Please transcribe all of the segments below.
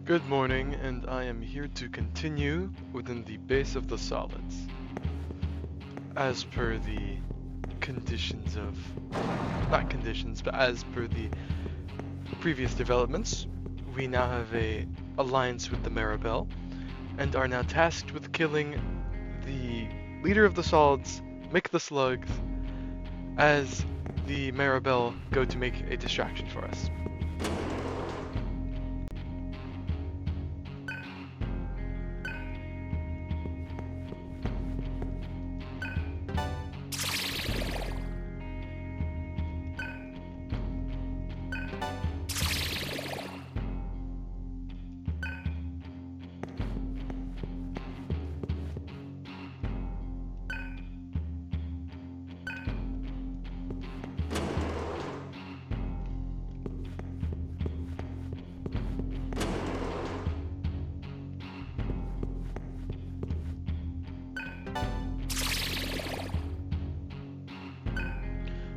Good morning, and I am here to continue within the base of the solids. As per the conditions of... not conditions, but as per the previous developments, we now have a alliance with the Maribel, and are now tasked with killing the leader of the solids, Mick the Slugs, as the Maribel go to make a distraction for us.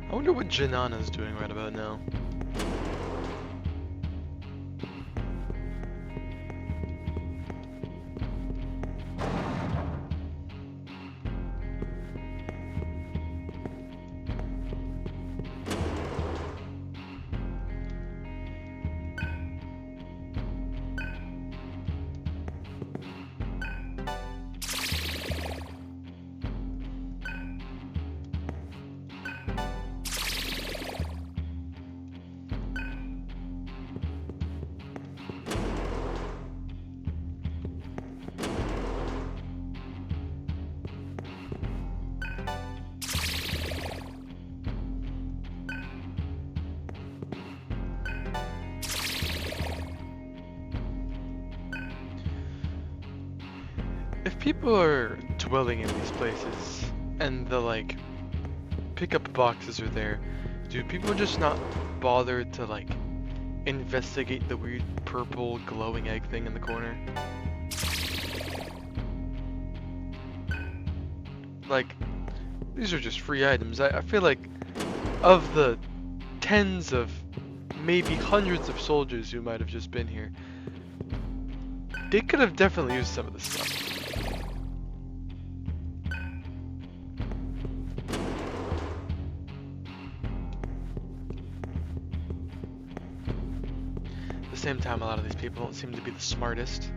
I wonder what Janana's doing right about now. If people are dwelling in these places, and the, pickup boxes are there, do people just not bother to, investigate the weird purple glowing egg thing in the corner? These are just free items. I feel like of the tens of, maybe hundreds of soldiers who might have just been here, they could have definitely used some of this stuff. At the same time, a lot of these people don't seem to be the smartest.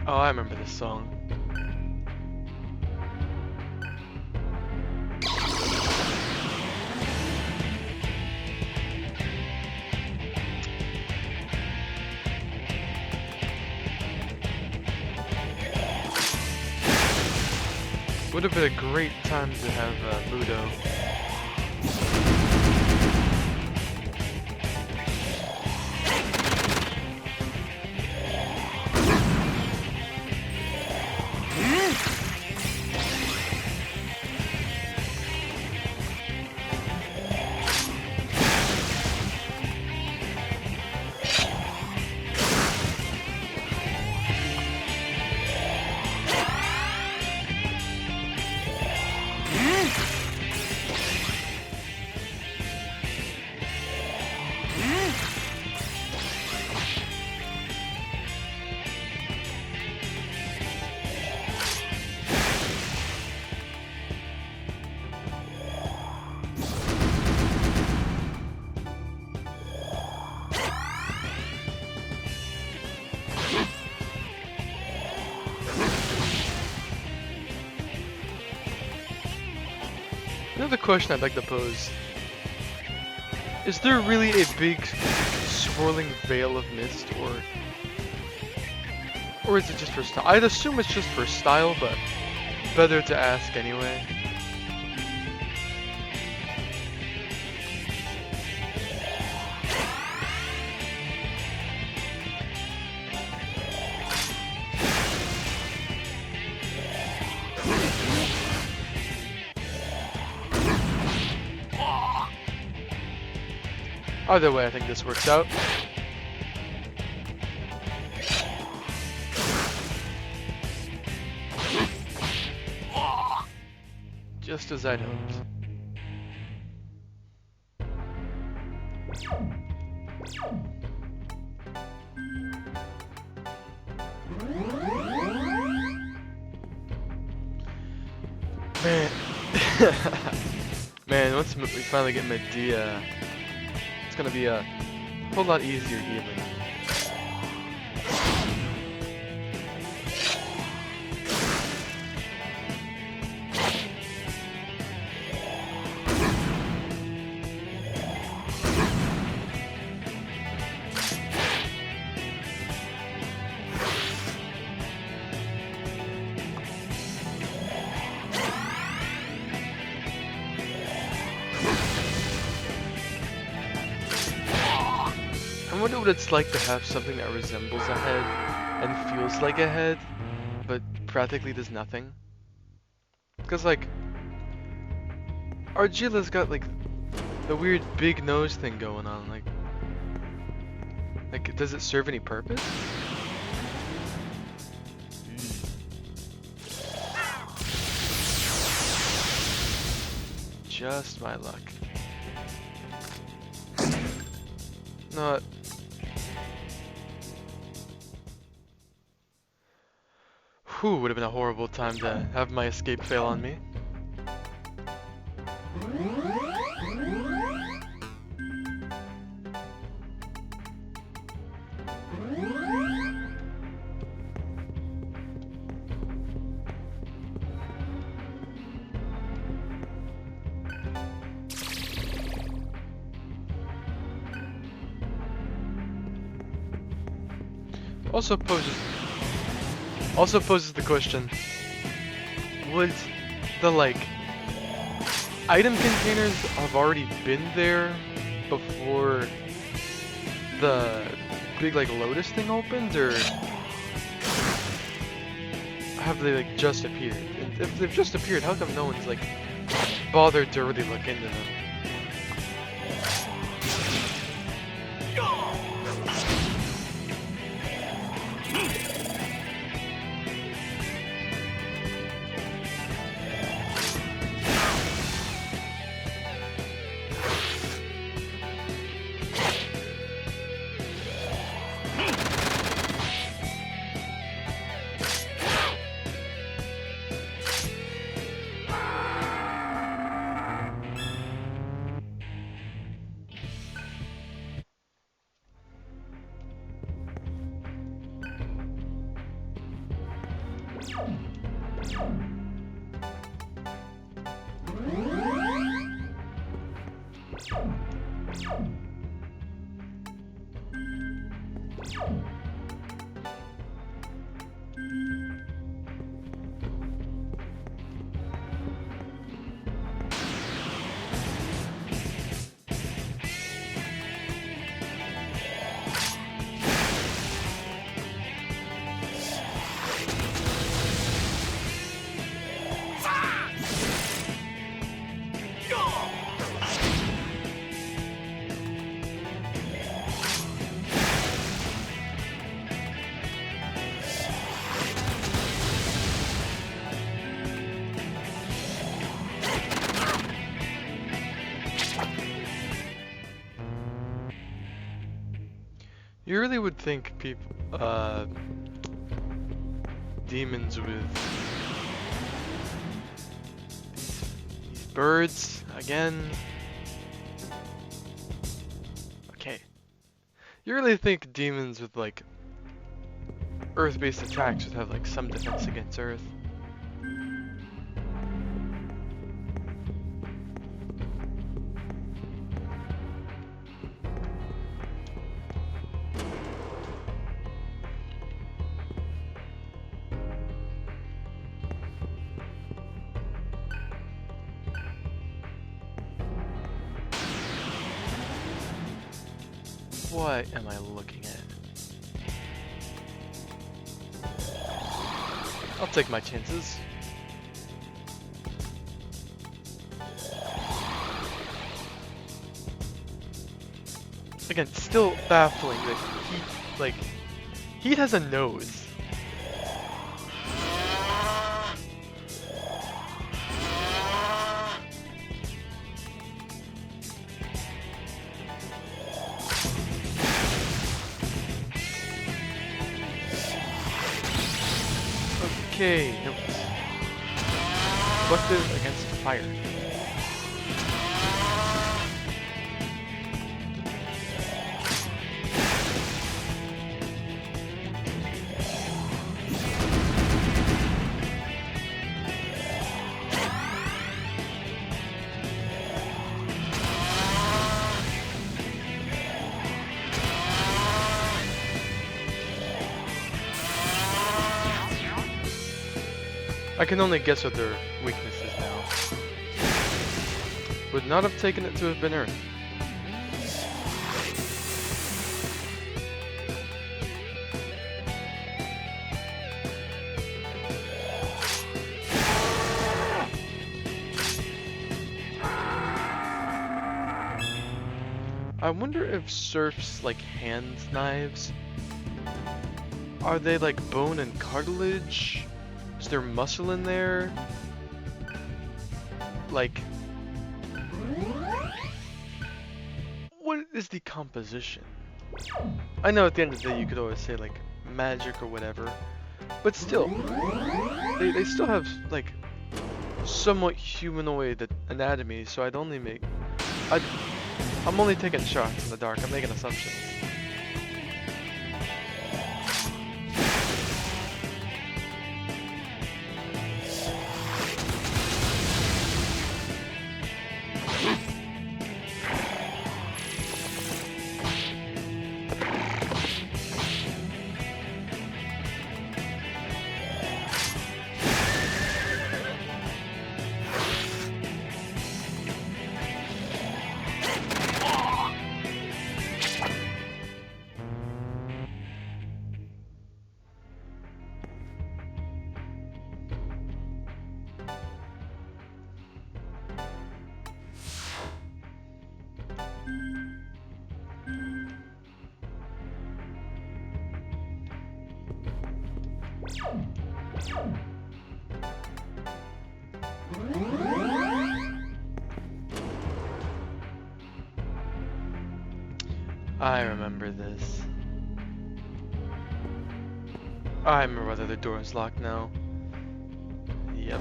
Oh, I remember this song. Would have been a great time to have Ludo. Another question I'd like to pose. Is there really a big swirling veil of mist, or is it just for style? I'd assume it's just for style, but better to ask anyway. Either way, I think this works out. Just as I'd hoped. Man. Man, once we finally get Medea, it's gonna be a whole lot easier healing. I wonder what it's like to have something that resembles a head and feels like a head, but practically does nothing. Because, like, Argila's got, like, the weird big nose thing going on. Like, does it serve any purpose? Just my luck. Not. Whew, would have been a horrible time to have my escape fail on me. Also poses the question, would the, like, item containers have already been there before the big, like, lotus thing opened, or have they, like, just appeared? And if they've just appeared, how come no one's, like, bothered to really look into them? You really would think demons with these birds again. Okay. You really think demons with, like, earth-based attacks would have, like, some defense against earth? What am I looking at? I'll take my chances. Again, still baffling that Heat has a nose. Okay, nope. Reflective against fire. I can only guess what their weakness is now. Would not have taken it to have been Earth. I wonder if Surf's like hand knives, are they like bone and cartilage? Is there muscle in there? Like, what is the composition? I know at the end of the day you could always say like magic or whatever, but still, they still have like somewhat humanoid anatomy, so I'm only taking shots in the dark, I'm making assumptions. I remember this. I remember whether the door is locked now. Yep.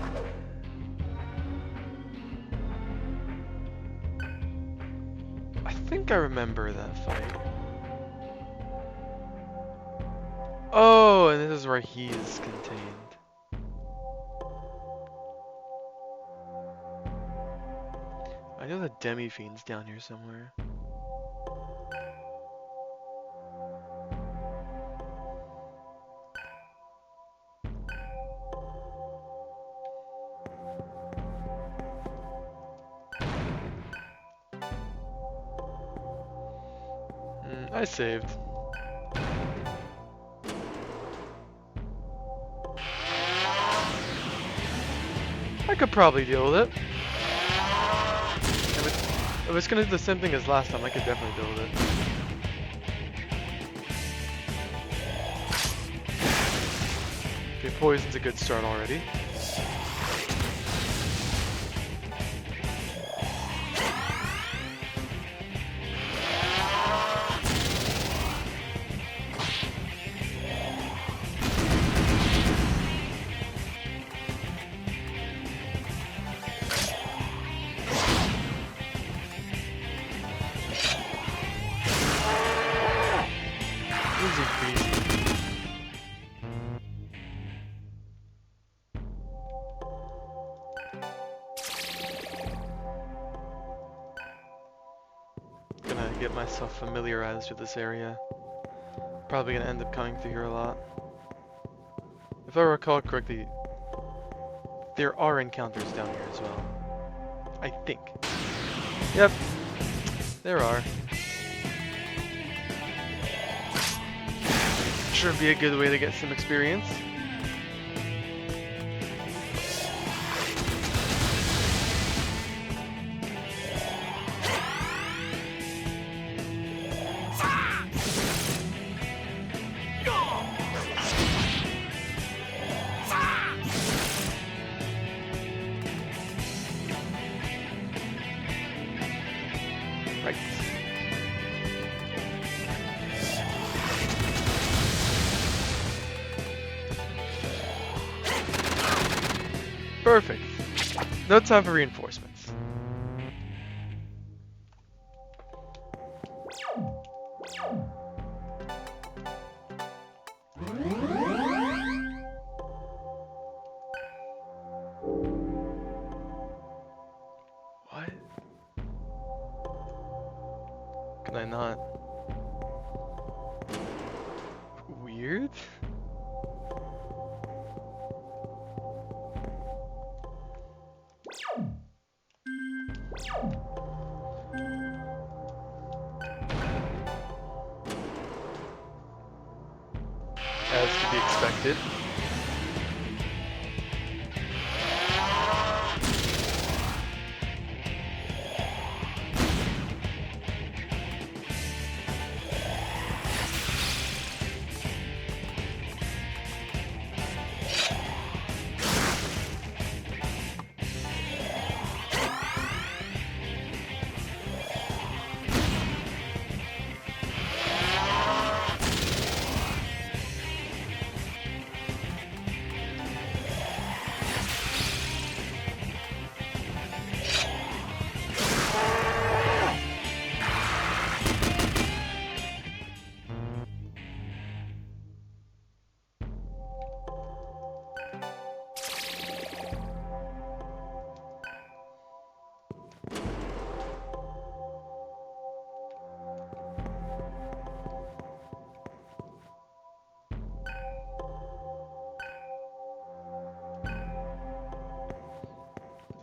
I think I remember that fight. Oh, and this is where he is contained. I know the Demi-Fiend's down here somewhere. I saved. I could probably deal with it. If it's gonna do the same thing as last time, I could definitely deal with it. Okay, poison's a good start already. Get myself familiarized with this area. Probably gonna end up coming through here a lot. If I recall correctly, there are encounters down here as well. I think. Yep, there are. Should be a good way to get some experience. Perfect. No time for reinforcements. What? Can I not? Weird? As to be expected.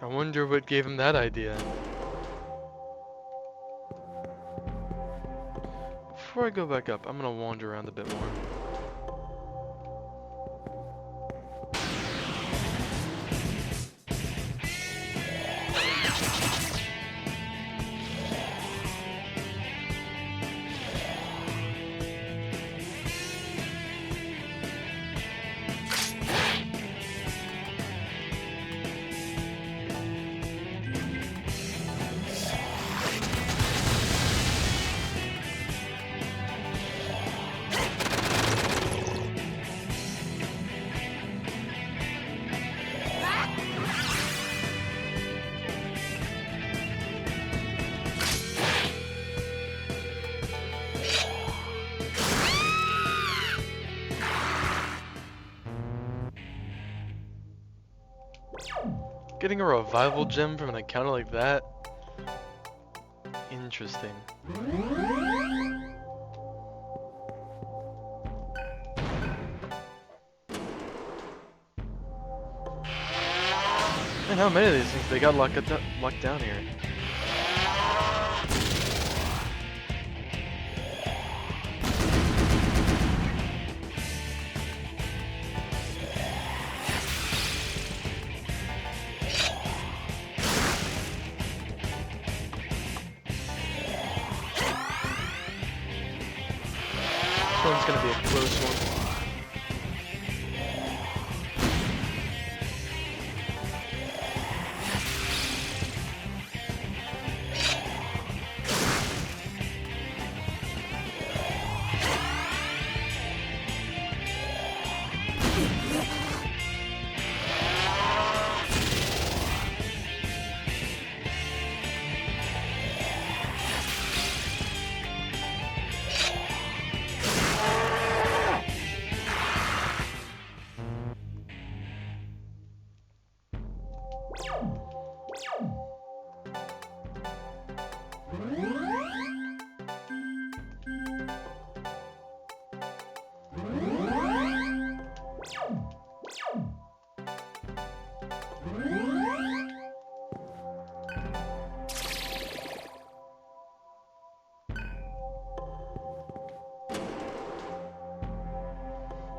I wonder what gave him that idea. Before I go back up, I'm gonna wander around a bit more. Getting a revival gem from an encounter like that? Interesting. Man, how many of these things they got locked down here? This one's gonna be a close one.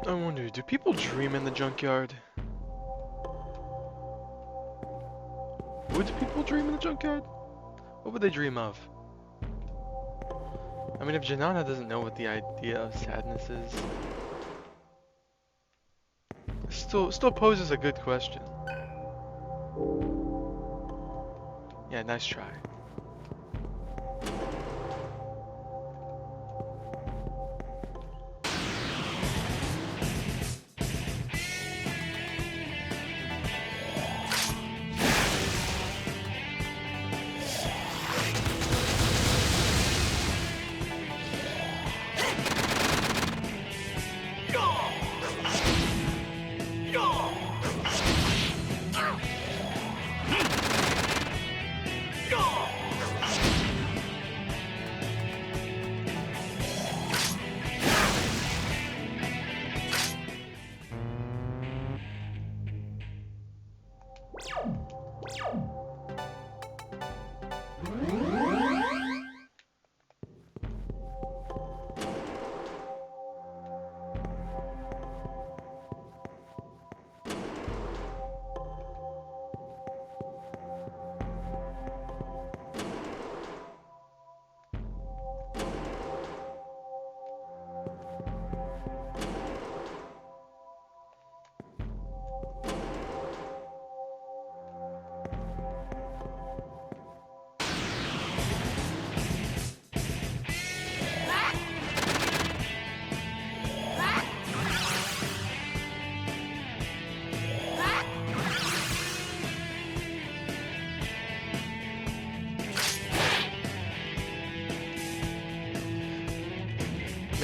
I wonder, do people dream in the junkyard? Would people dream in the junkyard? What would they dream of? I mean, if Janana doesn't know what the idea of sadness is, still poses a good question. Yeah, nice try.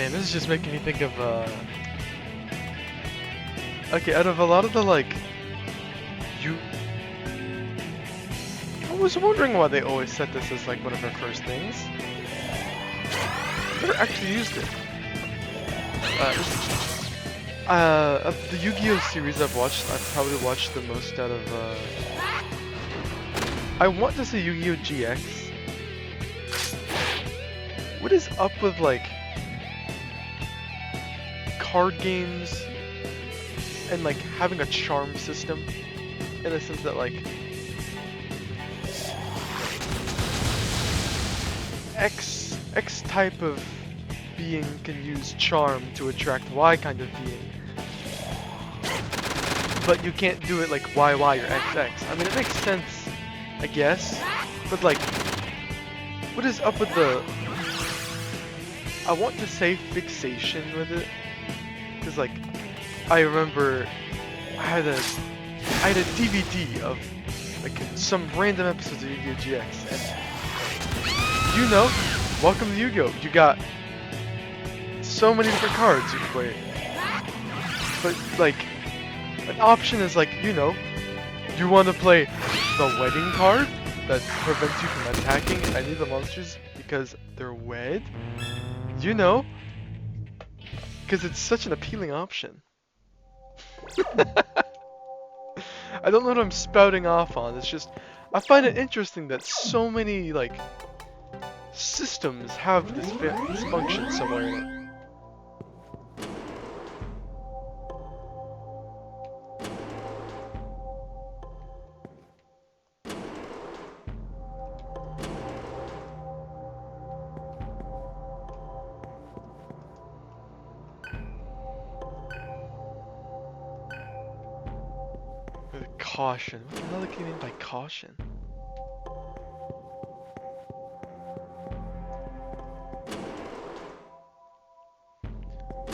Man, this is just making me think of okay, out of a lot of the like I was wondering why they always set this as like one of their first things. Never actually used it. Of the Yu-Gi-Oh series I've probably watched the most out of I want to say Yu-Gi-Oh GX. What is up with like card games and like having a charm system in the sense that like X type of being can use charm to attract Y kind of being, but you can't do it like YY or XX. I mean, it makes sense, I guess, but like, what is up with the, I want to say fixation with it, because like, I remember I had a DVD of like some random episodes of Yu-Gi-Oh GX, and you know, welcome to Yu-Gi-Oh! You got so many different cards you can play. But like, an option is like, you know, you want to play the wedding card that prevents you from attacking any of the monsters because they're wed? You know? Because it's such an appealing option. I don't know what I'm spouting off on, it's just, I find it interesting that so many, like, systems have this function somewhere in it. Caution. What the hell do you mean by caution?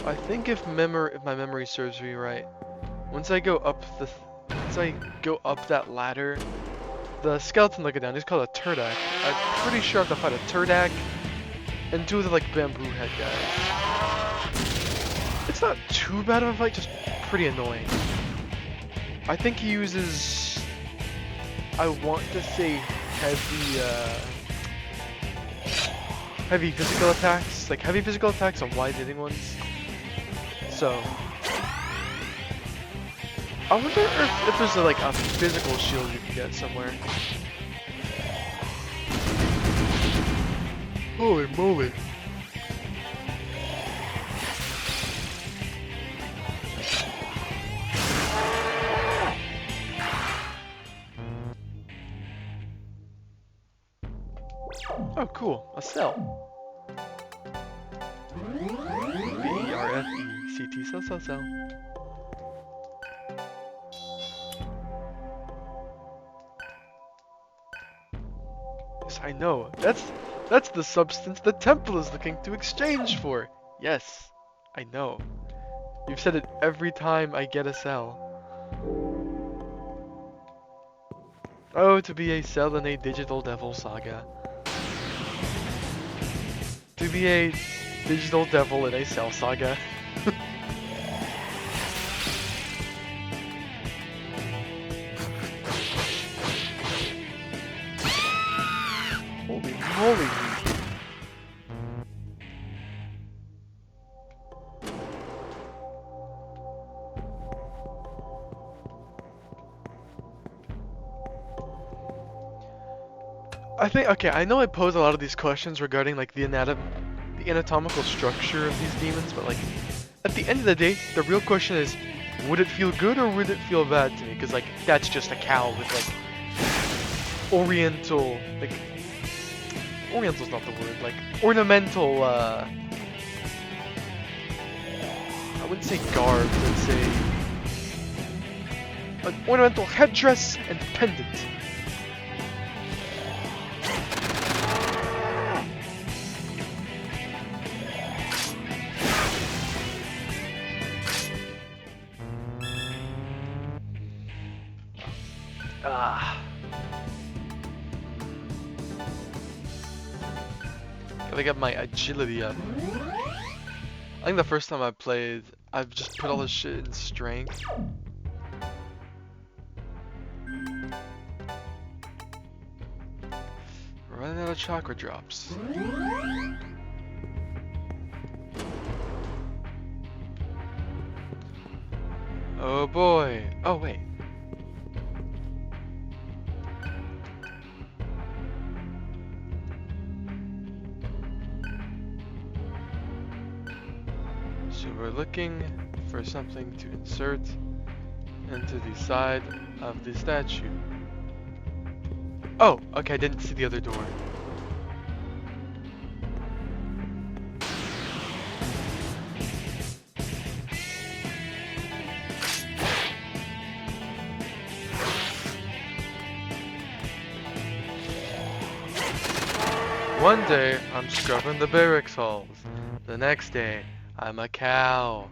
I think if my memory serves me right, once I go up that ladder, the skeleton looking down, he's called a turdak. I'm pretty sure I have to fight a turdak and two of the like bamboo head guys. It's not too bad of a fight, just pretty annoying. I think he uses, I want to say heavy physical attacks, like heavy physical attacks on wide hitting ones. So, I wonder if there's like a physical shield you can get somewhere. Holy moly. Oh, cool. A cell. B-E-R-F-E-C-T, cell. Yes, I know. That's the substance the temple is looking to exchange for. Yes, I know. You've said it every time I get a cell. Oh, to be a cell in a digital devil saga. To be a digital devil in a cell saga. Holy moly. I think, okay, I know I pose a lot of these questions regarding like the anatomical structure of these demons, but like, at the end of the day, the real question is, would it feel good or would it feel bad to me? Because like, that's just a cow with like, oriental's not the word, like, ornamental, I wouldn't say garb, but say, an ornamental headdress and pendant. Gotta get my agility up. think the first time I played, I've just put all this shit in strength. Running out of chakra drops. Oh boy. Oh wait. So we're looking for something to insert into the side of the statue. Oh, okay, I didn't see the other door. One day, I'm scrubbing the barracks halls. The next day, I'm a cow.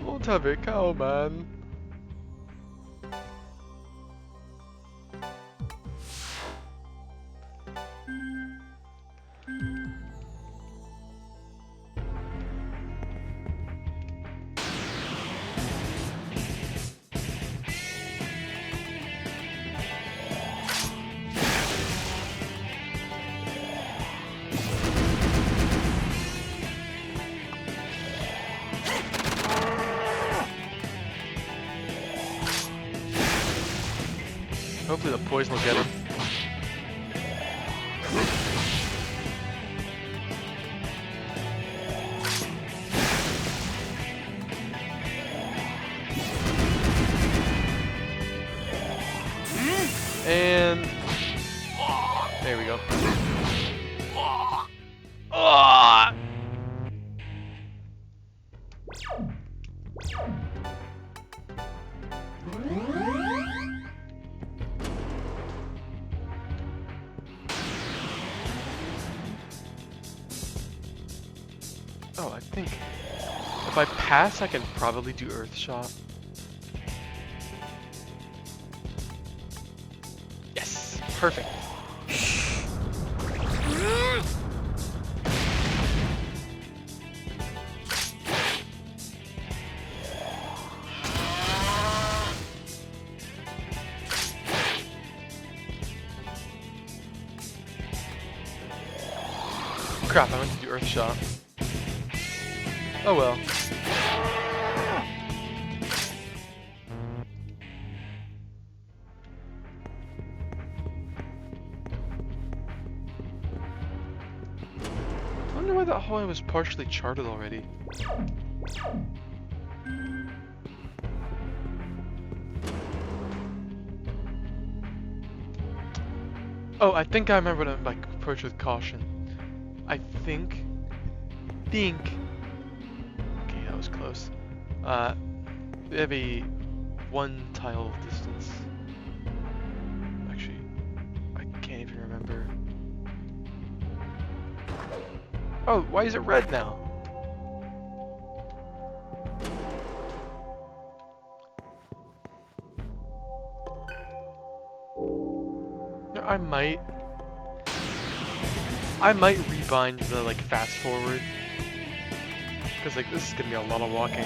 Won't have a cow, man. Hopefully the poison will get him. And there we go. Oh, I think if I pass, I can probably do Earth Shot. Yes, perfect. Crap, I meant to do Earth Shot. Oh well. I wonder why that hallway was partially charted already. Oh, I think I remember to like approach with caution. I think. Okay, that was close. Maybe one tile distance. Actually, I can't even remember. Oh, why is it red now? No, I might rebind the like fast forward. Because like this is gonna be a lot of walking.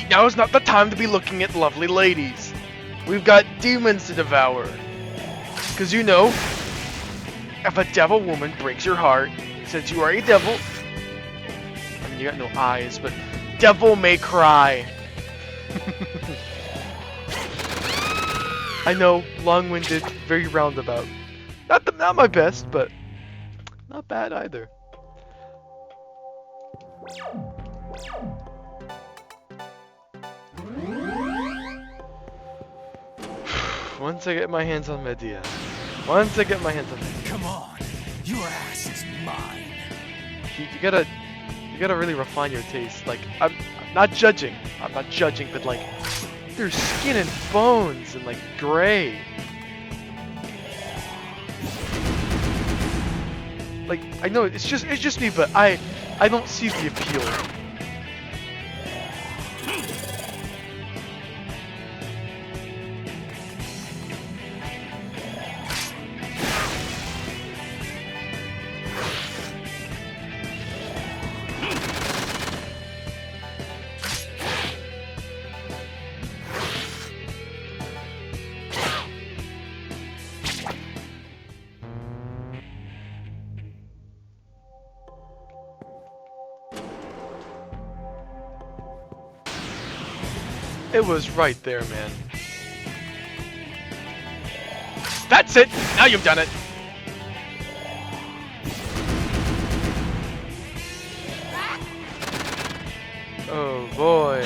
Now is not the time to be looking at lovely ladies. We've got demons to devour. Cause you know, if a devil woman breaks your heart, since you are a devil, I mean you got no eyes, but devil may cry. I know, long-winded, very roundabout. Not my best, but not bad either. Once I get my hands on Medea. Once I get my hands on Medea. Come on, your ass is mine. You gotta really refine your taste. Like, I'm not judging. I'm not judging, but like, there's skin and bones and like gray. Like, I know it's just me, but I don't see the appeal. It was right there, man. That's it! Now you've done it! Oh boy.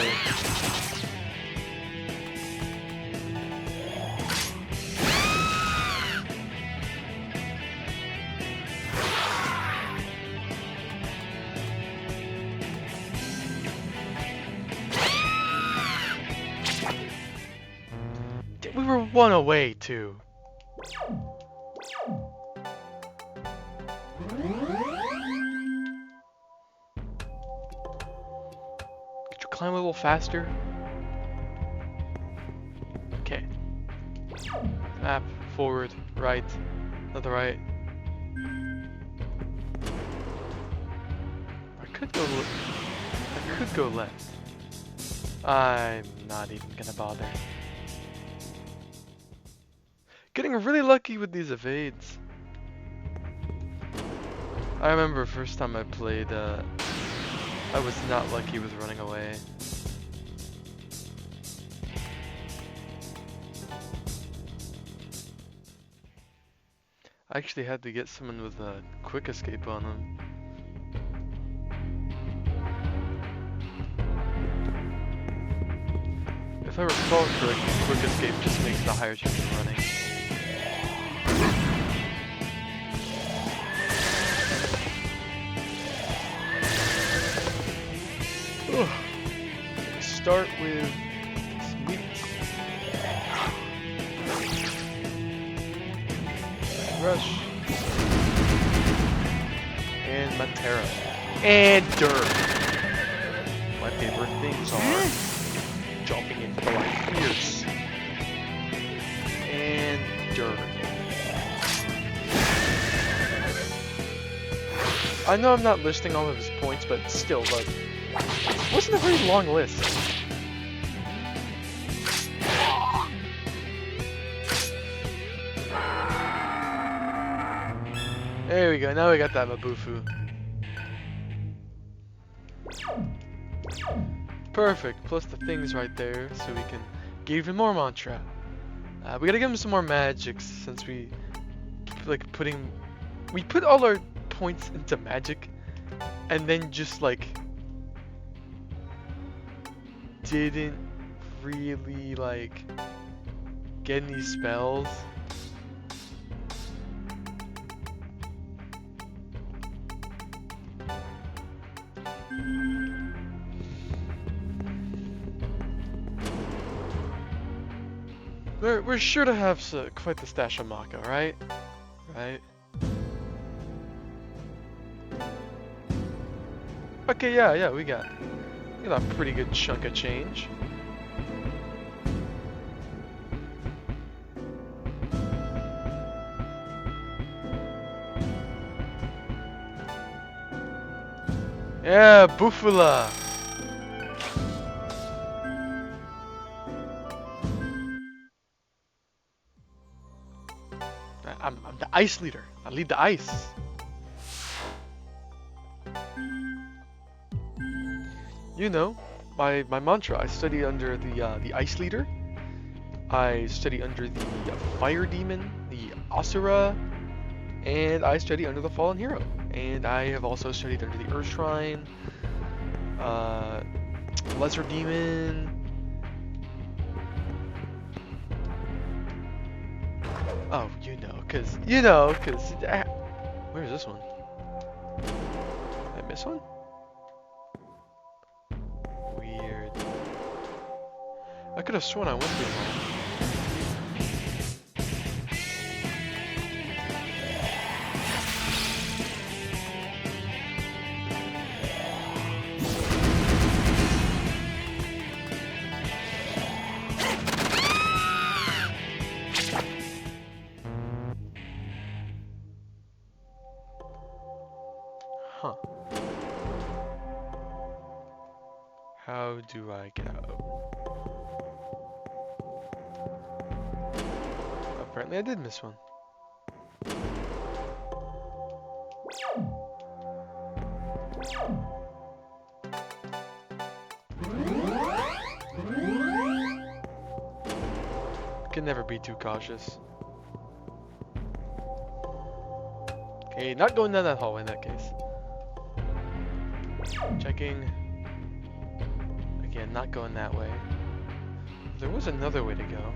We were one away, too. Could you climb a little faster? Okay. Map, forward, right, another right. I could go left. I'm not even gonna bother. Getting really lucky with these evades. I remember first time I played, I was not lucky with running away. I actually had to get someone with a quick escape on him. If I recall correctly, quick escape just makes the higher chance of running. Ugh. Start with mick. Rush. And Matera. And dirt. My favorite things are jumping into the light fierce. And dirt. I know I'm not listing all of his points, but still, like, it wasn't a very long list. There we go, now we got that Mabufu. Perfect, plus the things right there, so we can get even more mantra. We gotta give him some more magics, since we keep, like, we put all our points into magic, and then just, like, didn't really, like, get any spells. We're sure to have quite the stash of Maka, right? Right? Okay, yeah, we got a pretty good chunk of change. Yeah, Bufula! I'm the ice leader. I lead the ice. You know, my mantra. I study under the ice leader. I study under the fire demon, the Asura, and I study under the fallen hero. And I have also studied under the Earth Shrine, Lesser Demon. Oh, you know, cause where's this one? Did I miss one? Weird. I could have sworn I went through them all. Huh. How do I get out? Apparently I did miss one. Can never be too cautious. Okay, not going down that hallway in that case. Checking. Again, not going that way. There was another way to go.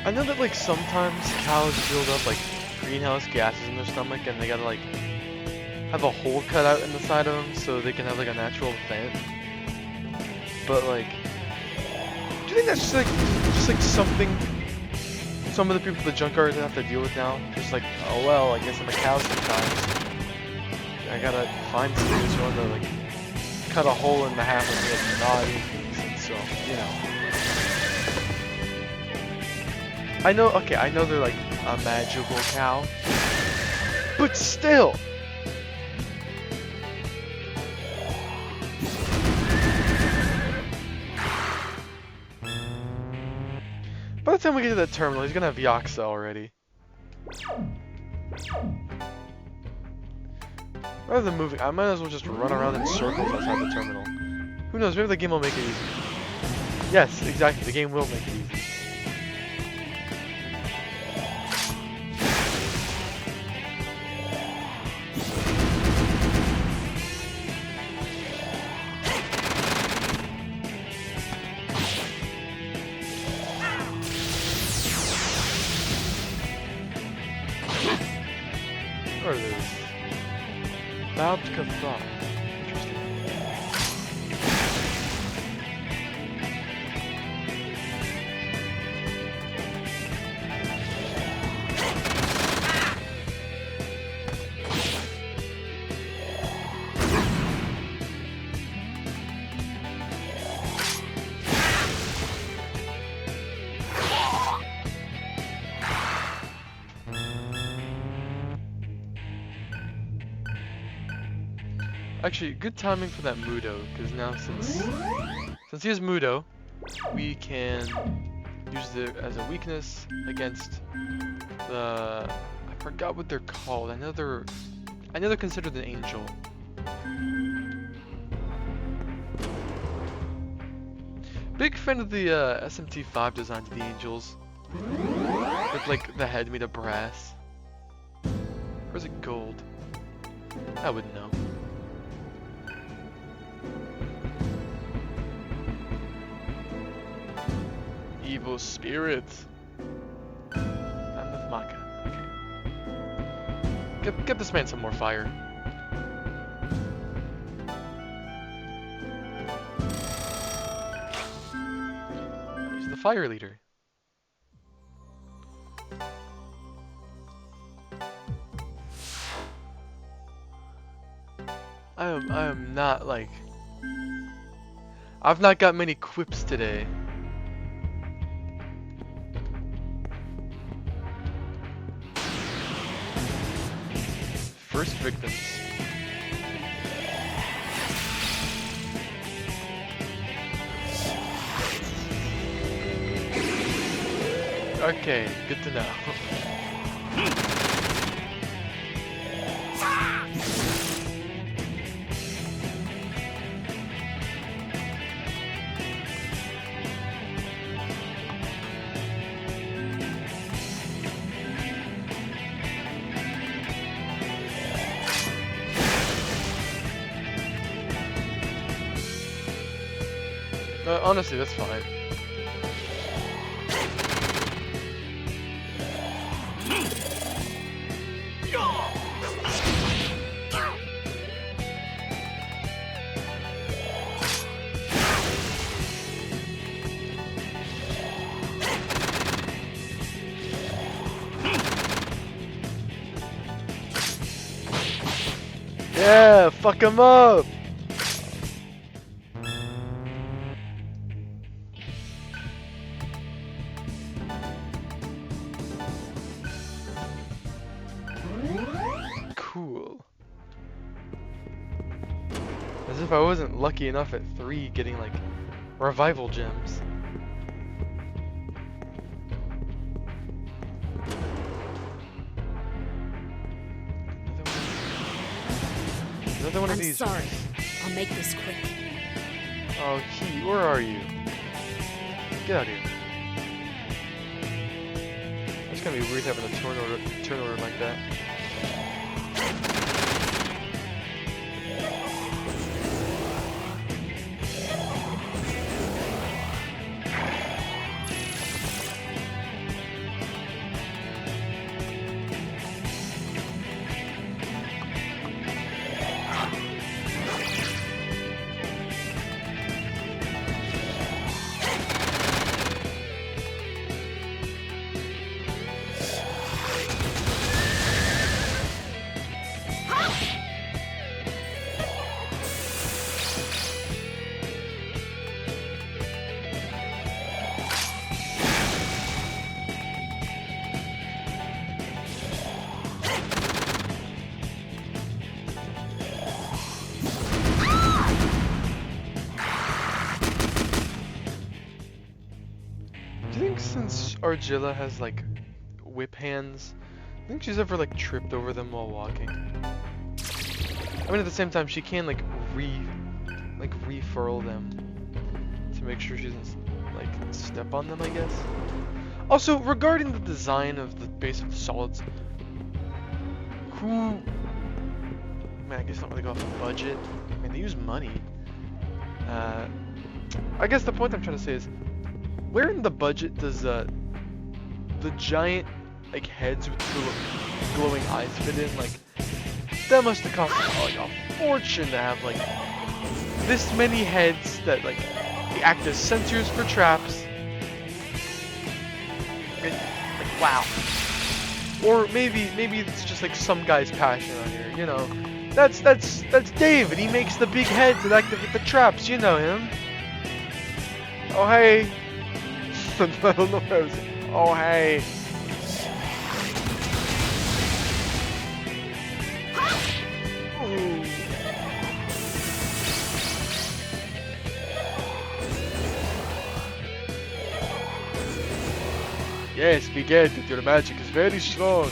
I know that like sometimes cows build up like greenhouse gases in their stomach and they gotta like have a hole cut out in the side of them so they can have like a natural vent. But like, do you think that's just like something some of the people at the junkyard have to deal with now? Just like, oh well, I guess I'm a cow sometimes. I gotta find something that's going to like cut a hole in the half of me and not eat things, and so, you know. I know, okay, I know they're like a magical cow, but still! By the time we get to that terminal, he's gonna have Yaksa already. Rather than moving, I might as well just run around in circles outside the terminal. Who knows, maybe the game will make it easy. Yes, exactly, the game will make it easy. Or there's Babka thought. Interesting. Actually, good timing for that Mudo, because now since he has Mudo, we can use it as a weakness against the, I forgot what they're called. I know they're considered an angel. Big fan of the SMT 5 designs of the angels, with like the head made of brass. Or is it gold? I wouldn't know. Evil spirit. I'm with Maka. Okay. Get this man some more fire. He's the fire leader. I am not like, I've not got many quips today. First victims. Okay, good to know. Honestly, that's fine. Yeah, fuck him up! Cool. As if I wasn't lucky enough at 3 getting like revival gems. Another one of these. I'm sorry. I'll make this quick. Oh, Key, where are you? Get out of here. It's gonna be weird having a turn order like that. Do you think since Argilla has like whip hands, I think she's ever like tripped over them while walking? I mean, at the same time, she can like refurl them to make sure she doesn't like step on them, I guess. Also, regarding the design of the base of the solids, man, I guess not really go off the budget. I mean, they use money. I guess the point I'm trying to say is, where in the budget does the giant like heads with glowing eyes fit in? Like, that must have cost like a fortune to have like this many heads that like they act as sensors for traps. Like, wow. Or maybe it's just like some guy's passion on here. You know, that's David. He makes the big heads that activate the traps. You know him. Oh hey. I don't know what I was. Oh hey. Ooh. Yes, we get it. Your magic is very strong.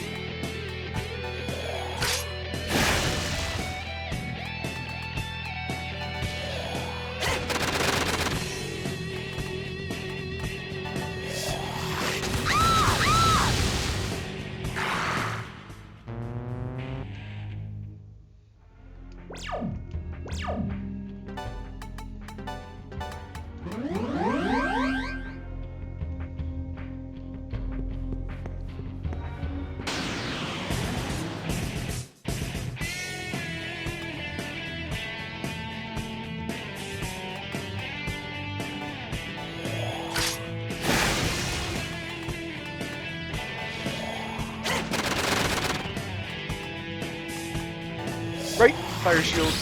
Right, fire shield.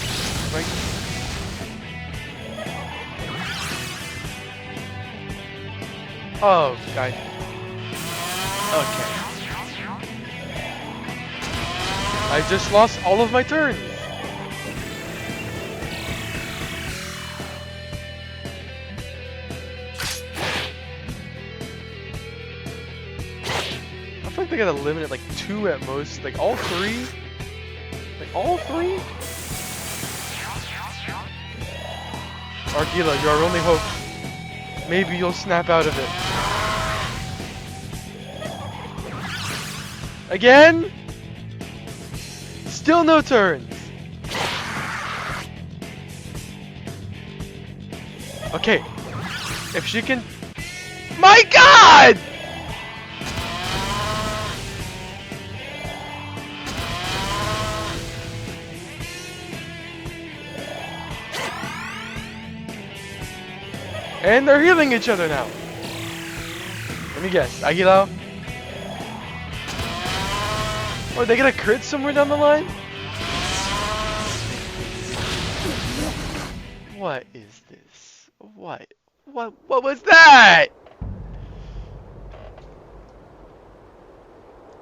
Right. Oh, guy. Okay. I just lost all of my turns. I feel like they gotta limit it like 2 at most. Like all 3. Like all 3? Argilla, you're our only hope. Maybe you'll snap out of it. Again? Still no turns. Okay. If she can... My God! And they're healing each other now. Let me guess. Aguila? Or they get a crit somewhere down the line? What is this? What was that?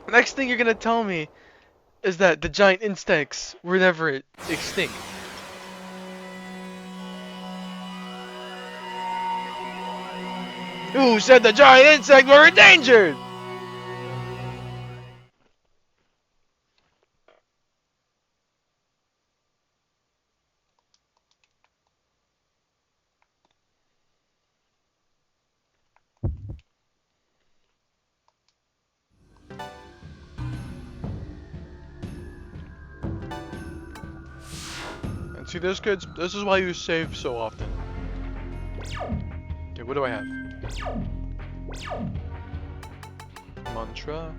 Next thing you're gonna tell me is that the giant insects were never extinct. Who said the giant insects were endangered? And see this, kids? This is why you save so often. Okay, what do I have? Mantra,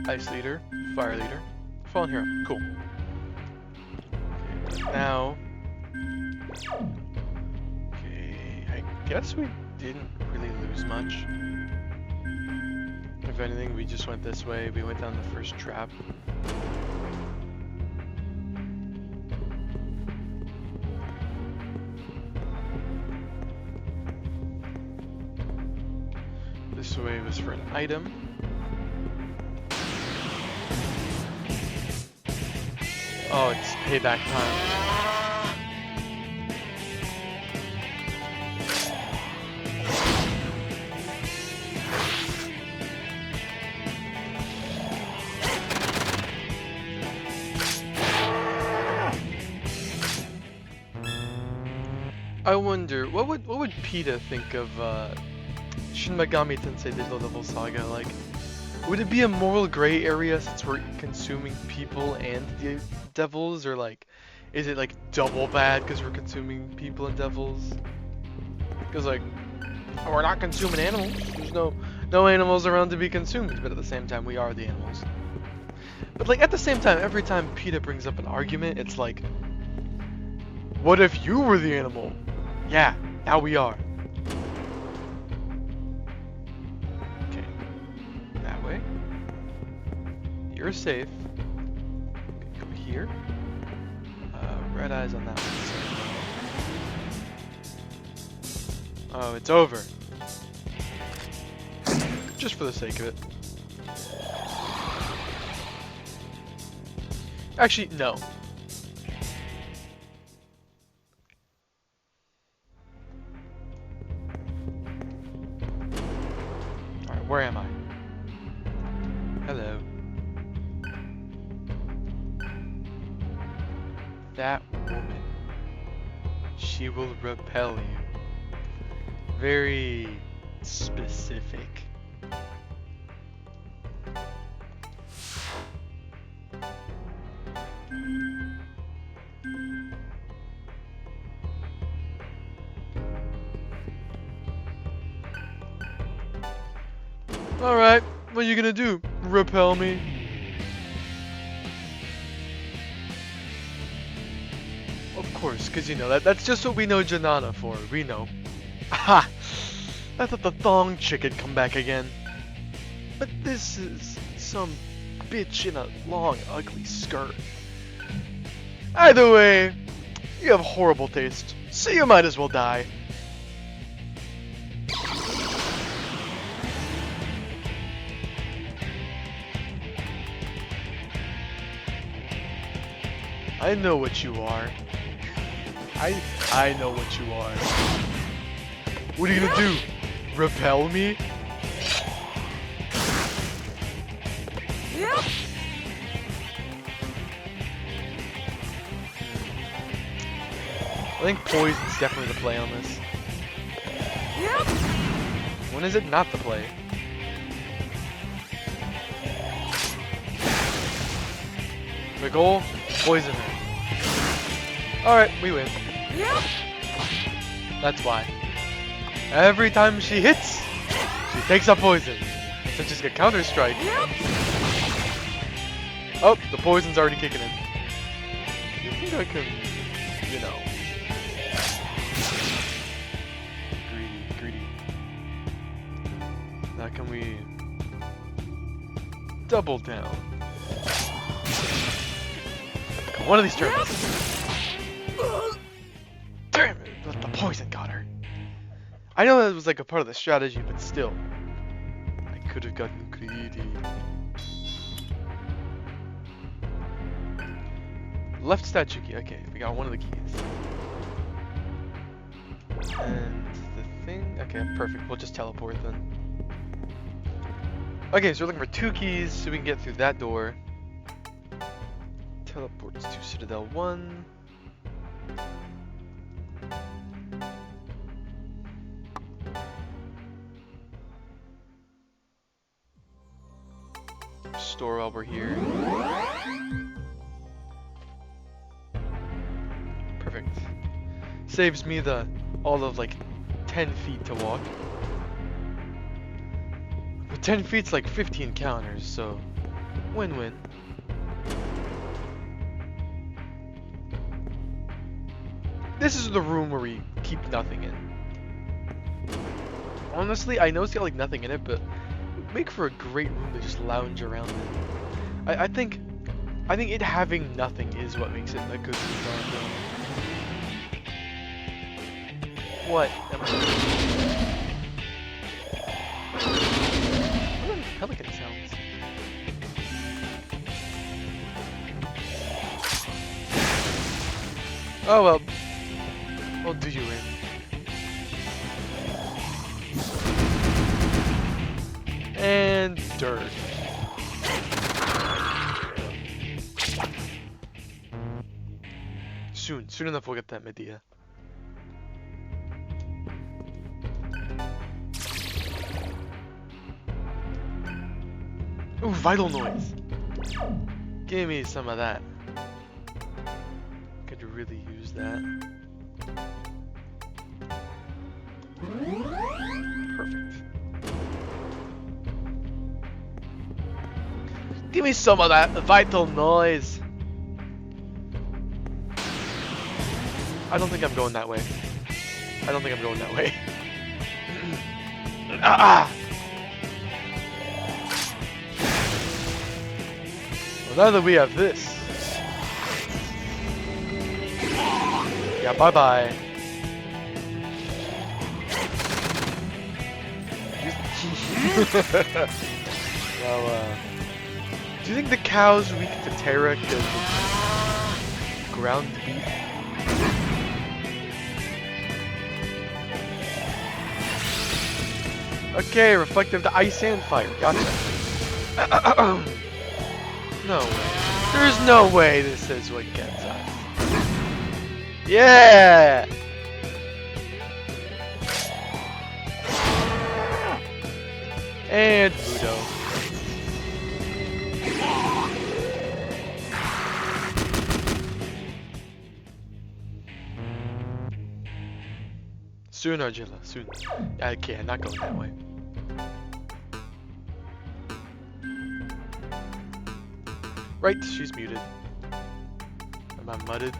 Ice Leader, Fire Leader, Fallen Hero. Cool. Okay, now, okay, I guess we didn't really lose much. If anything, we just went this way. We went down the first trap. This way was for an item. Oh, it's payback time. I wonder, what would PETA think of Shin Megami Tensei Digital Devil Saga? Like, would it be a moral gray area since we're consuming people and the devils, or like, is it like double bad because we're consuming people and devils? Because like, we're not consuming animals. There's no animals around to be consumed, but at the same time, we are the animals. But like at the same time, every time PETA brings up an argument, it's like, what if you were the animal? Yeah, now we are. Okay, that way. You're safe. Go here. Red eyes on that one. Oh, it's over. Just for the sake of it. Actually, no. Alright, where am I? Hello. That woman. She will repel you. Very specific. Alright, what are you gonna do? Repel me? Of course, because you know, that's just what we know Janana for. We know. Ha! I thought the thong chick had come back again. But this is some bitch in a long, ugly skirt. Either way, you have horrible taste, so you might as well die. I know what you are. I know what you are. What are you gonna do? Repel me? I think poison's definitely the play on this. When is it not the play? The goal? Poison her. Alright, we win. That's why. Every time she hits, she takes a poison. So just get counter-strike. Oh, the poison's already kicking in. You think I can, you know... Greedy. Now can we... double down? One of these turns. poison got her. I know that was like a part of the strategy, but still. I could have gotten greedy. Left statue key. Okay, we got one of the keys. And the thing. Okay, perfect. We'll just teleport then. Okay, so we're looking for 2 keys so we can get through that door. Teleports to Citadel 1. Store while we're here. Perfect. Saves me all of like 10 feet to walk. But 10 feet's like 15 counters, so win-win. This is the room where we keep nothing in. Honestly, I know it's got like nothing in it, but it would make for a great room to just lounge around in. I think it having nothing is what makes it a good room. What? What are those pelican sounds? Oh well. We'll do you in. And dirt. Soon enough we'll get that Medea. Ooh, vital noise. Give me some of that. Could really use that. Perfect. Give me some of that vital noise. I don't think I'm going that way. Ah! Well, now that we have this. Yeah, bye-bye. Well, do you think the cow's weak to Terra because ground beat? Okay, reflective to ice and fire. Gotcha. No way. There's no way this is what gets us. Yeah! And Mudo. Soon, Argilla, soon. Okay, I'm not going that way. Right, she's muted. Am I mudded?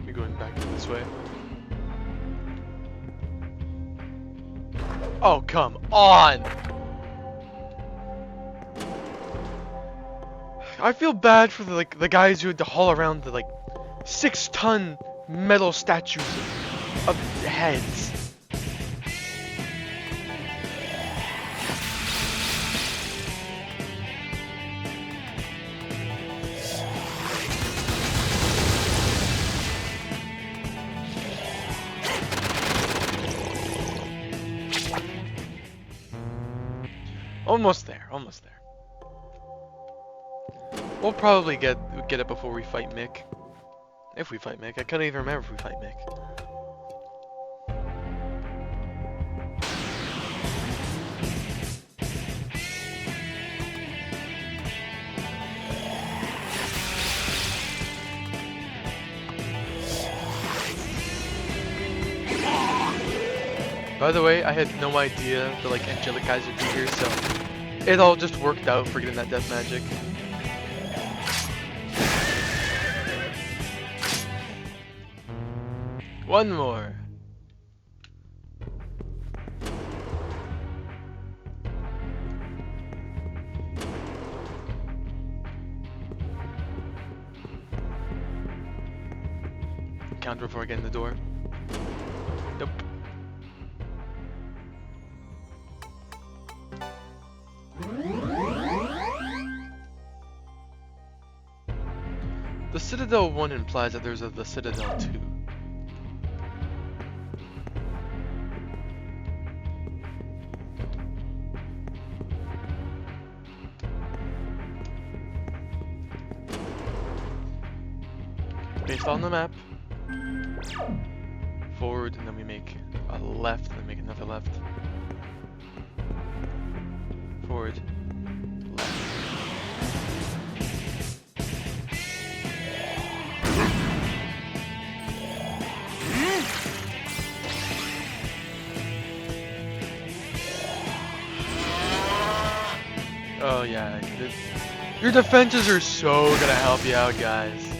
We're going back this way. Oh, come on! I feel bad for the guys who had to haul around the 6-ton metal statues of heads. Almost there, almost there. We'll probably get it before we fight Mick. If we fight Mick. I couldn't even remember if we fight Mick. By the way, I had no idea the angelic guys would be here, so it all just worked out for getting that death magic. One more. encounter before I get in the door. Nope. The Citadel 1 implies that there's the Citadel 2. Based on the map. Forward, and then we make a left, and then make another left. Forward. Left. Oh yeah, your defenses are so gonna help you out, guys.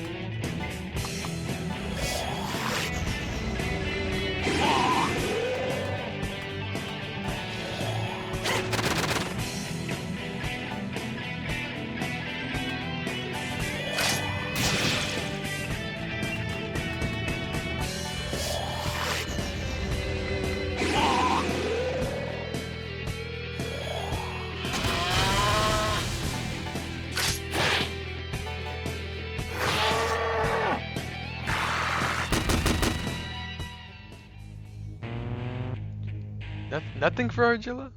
Nothing for Argilla?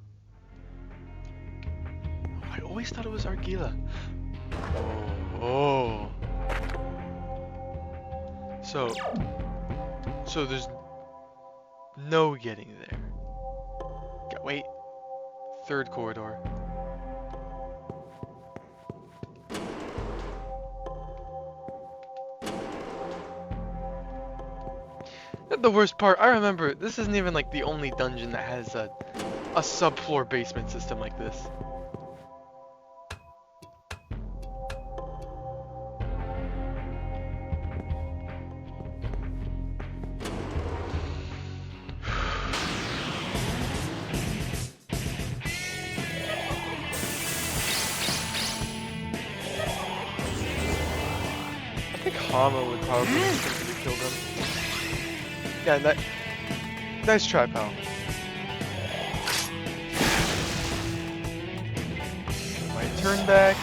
I always thought it was Argilla. Oh. So there's no getting there. Wait. Third corridor. The worst part, I remember, this isn't even like the only dungeon that has a subfloor basement system like this. I think Hama would probably kill them. Yeah, nice try, pal. My turn back.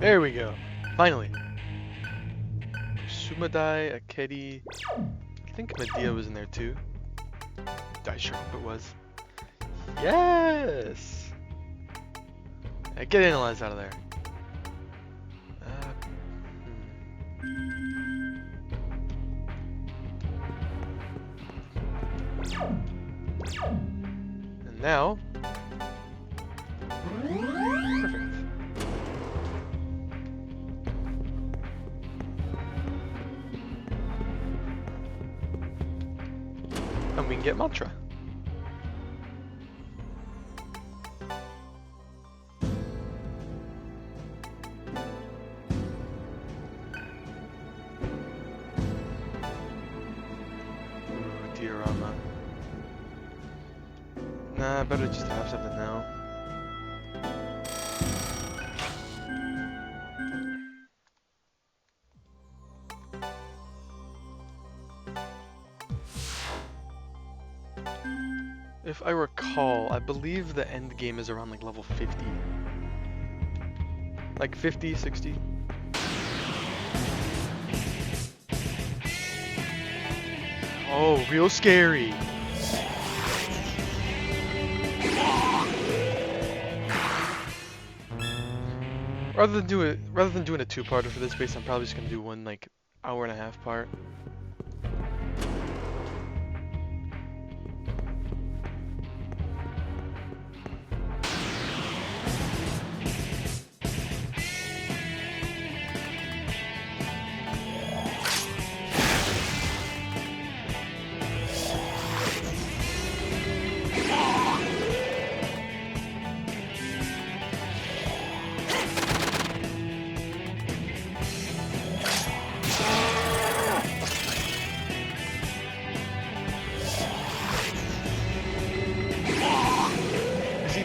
There we go. Finally. Sumadai, Akedi. I think Medea was in there too. I sure hope it was. Yes! Get Analyze out of there. And now... Perfect. And we can get mantra. Ooh, diorama. Nah, better just have something now. If I recall, I believe the end game is around like level 50. Like 50, 60. Oh, real scary. Rather than doing a two-parter for this base, I'm probably just gonna do one like hour-and-a-half part.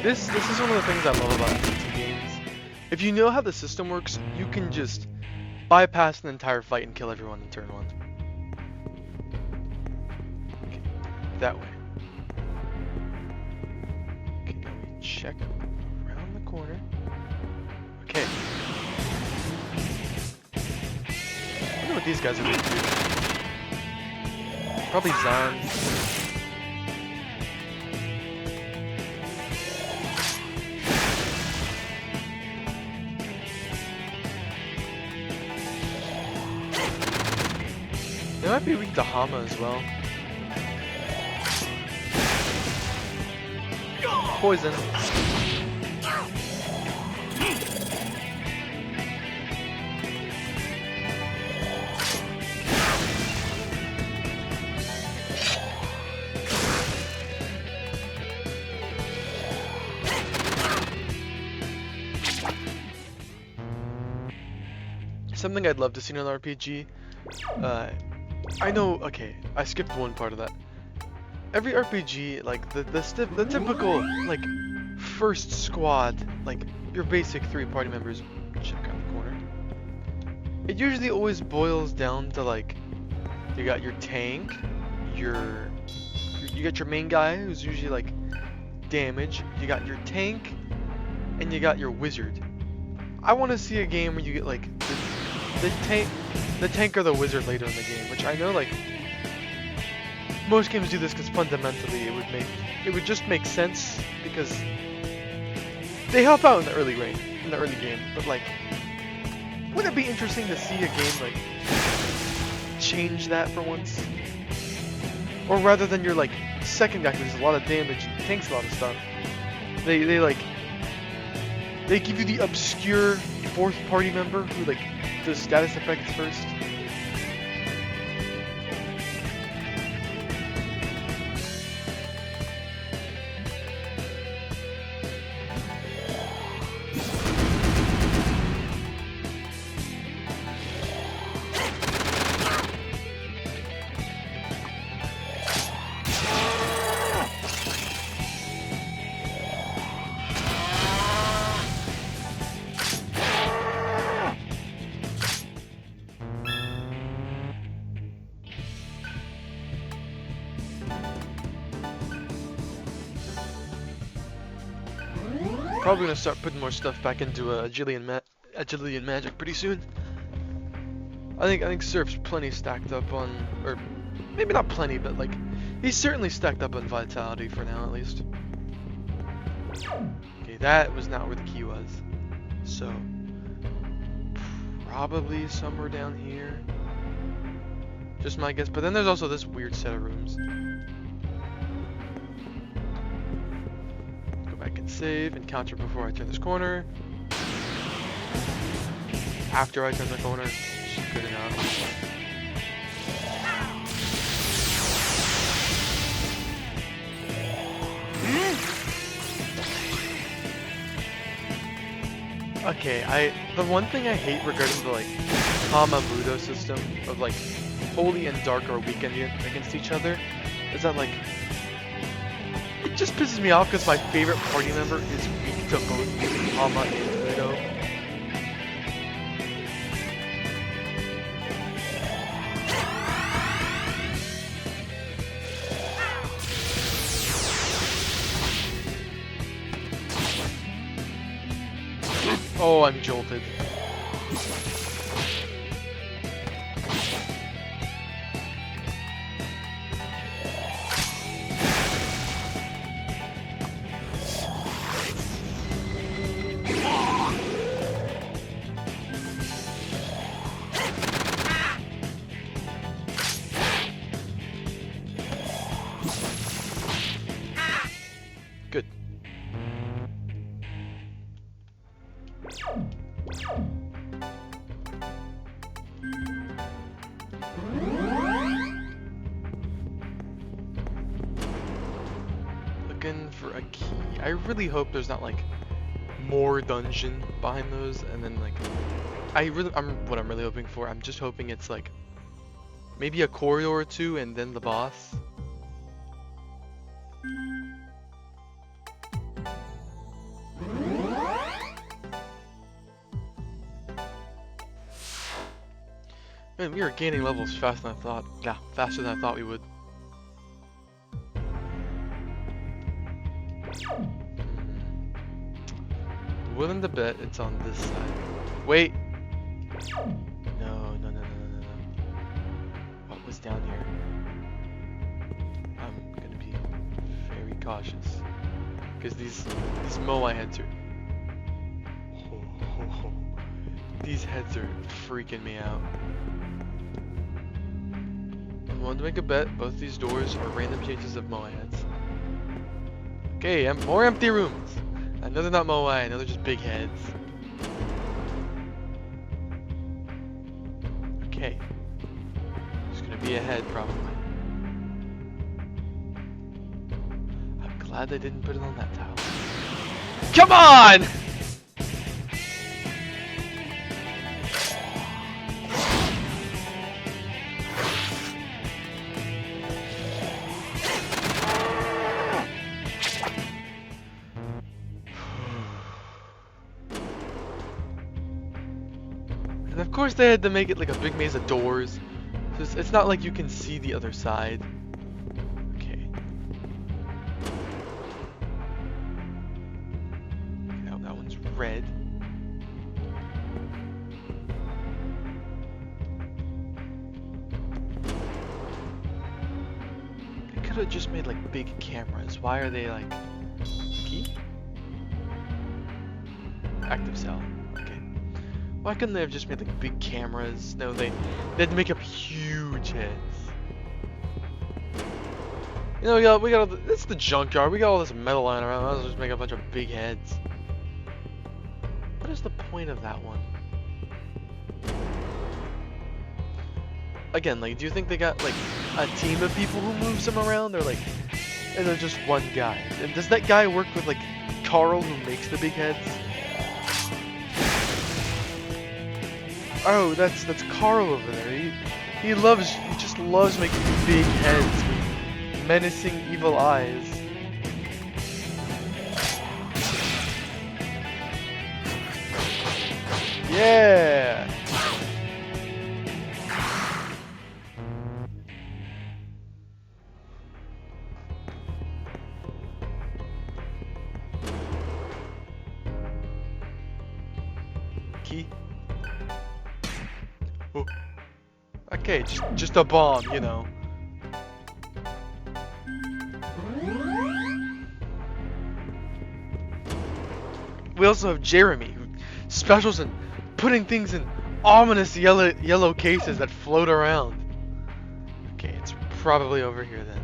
this is one of the things I love about SMT games. If you know how the system works, you can just bypass an entire fight and kill everyone in turn 1. Okay, that way. Okay, now we check around the corner. Okay. I wonder what these guys are going to do. Probably Zan. They might be weak to Hama as well. Poison. Something I'd love to see in an RPG. I know, okay, I skipped one part of that. Every RPG, like the typical like first squad, like your basic 3 party members, check out the corner. It usually always boils down to like you got your tank, you got your main guy who's usually like damage, you got your tank, and you got your wizard. I want to see a game where you get like the tank or the wizard later in the game, which I know like most games do this because fundamentally it would just make sense because they help out in the early game. But like, wouldn't it be interesting to see a game like change that for once? Or rather than your like second guy who does a lot of damage and tanks a lot of stuff, they give you the obscure 4th party member who like does status effects first. Probably gonna start putting more stuff back into agility and magic pretty soon. I think Surf's plenty stacked up on, or maybe not plenty, but like he's certainly stacked up on vitality for now at least. Okay, that was not where the key was, so probably somewhere down here. Just my guess. But then there's also this weird set of rooms. I can save and counter before I turn this corner. After I turn the corner, just good enough. Okay, the one thing I hate regarding the like Hama Mudo system of like Holy and Dark are weak against each other is that like it just pisses me off because my favorite party member is weak to both Hama and Mudo. Oh, I'm jolted. Good. Looking for a key. I really hope there's not like more dungeon behind those, and then like what I'm really hoping for. I'm just hoping it's like maybe a corridor or two and then the boss. Man, we are gaining levels faster than I thought. Yeah, faster than I thought we would. Willing to bet it's on this side. Wait! No. What was down here? I'm gonna be very cautious. Because these Moai heads are... These heads are freaking me out. I'm willing to make a bet both these doors are random changes of Moai heads. Okay, more empty rooms. I know they're not Moai, I know they're just big heads. Okay. There's gonna be a head, probably. I'm glad they didn't put it on that tile. Come on! And of course they had to make it like a big maze of doors. So it's not like you can see the other side. Okay. Now that one's red. They could have just made like big cameras. Why are they like... Key? Active cell. Why couldn't they have just made like big cameras? No, they had to make up huge heads. You know, we got it's the junkyard. We got all this metal lying around. Let's just make a bunch of big heads. What is the point of that one? Again, like, do you think they got like a team of people who moves them around, or like, and they're just one guy? And does that guy work with like Carl, who makes the big heads? Oh, that's Carl over there. He just loves making big heads with menacing evil eyes. Yeah. Key. Oh. Okay, just a bomb, you know. We also have Jeremy, who specials in putting things in ominous yellow cases that float around. Okay, it's probably over here then.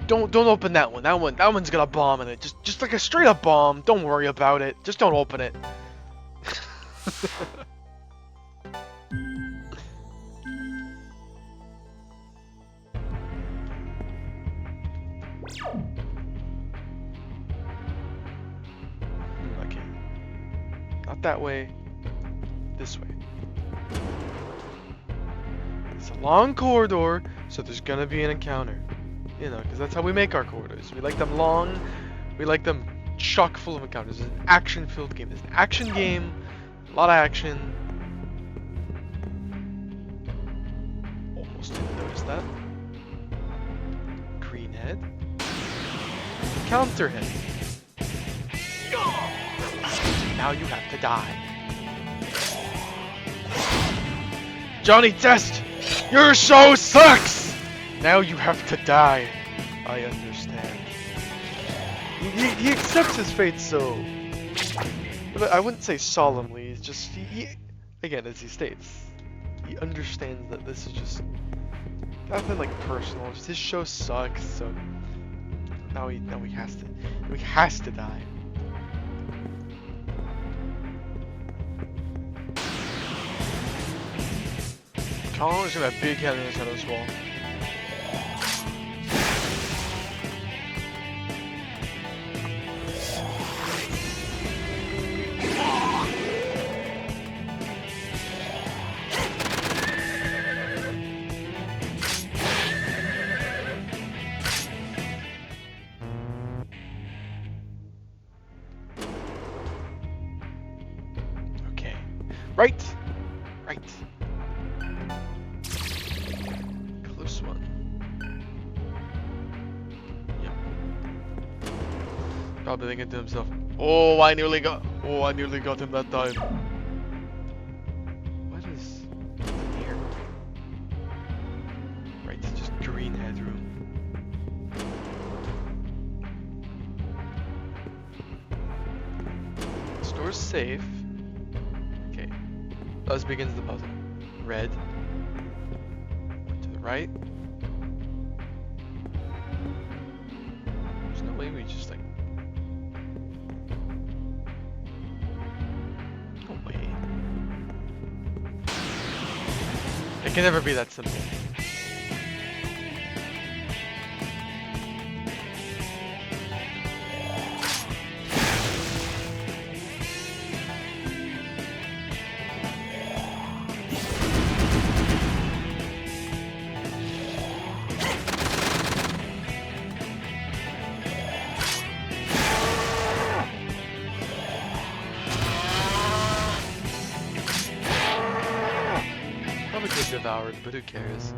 Don't open that one. That one's got a bomb in it. Just like a straight up bomb. Don't worry about it. Just don't open it. Okay. Not that way. This way. It's a long corridor, so there's gonna be an encounter. You know, because that's how we make our corridors. We like them long, we like them chock full of encounters. It's an action-filled game. It's an action game, a lot of action. Almost didn't notice that. Green head. Counter head. Now you have to die. Johnny Test! Your show sucks! Now you have to die. I understand. He accepts his fate so... But I wouldn't say solemnly, it's just... He, again, as he states, he understands that this is just... nothing like personal, just his show sucks, so... Now he has to... He has to die. Colin is gonna have a big head in his head as well. Right! Right. Close one. Yep. Probably thinking to himself, oh, I nearly got him that time. What is here? Right, it's just green headroom. Store's safe. Okay. Thus begins the puzzle. Red. One to the right. There's no way we just like... No way. It can never be that simple. Probably could devoured, but who cares?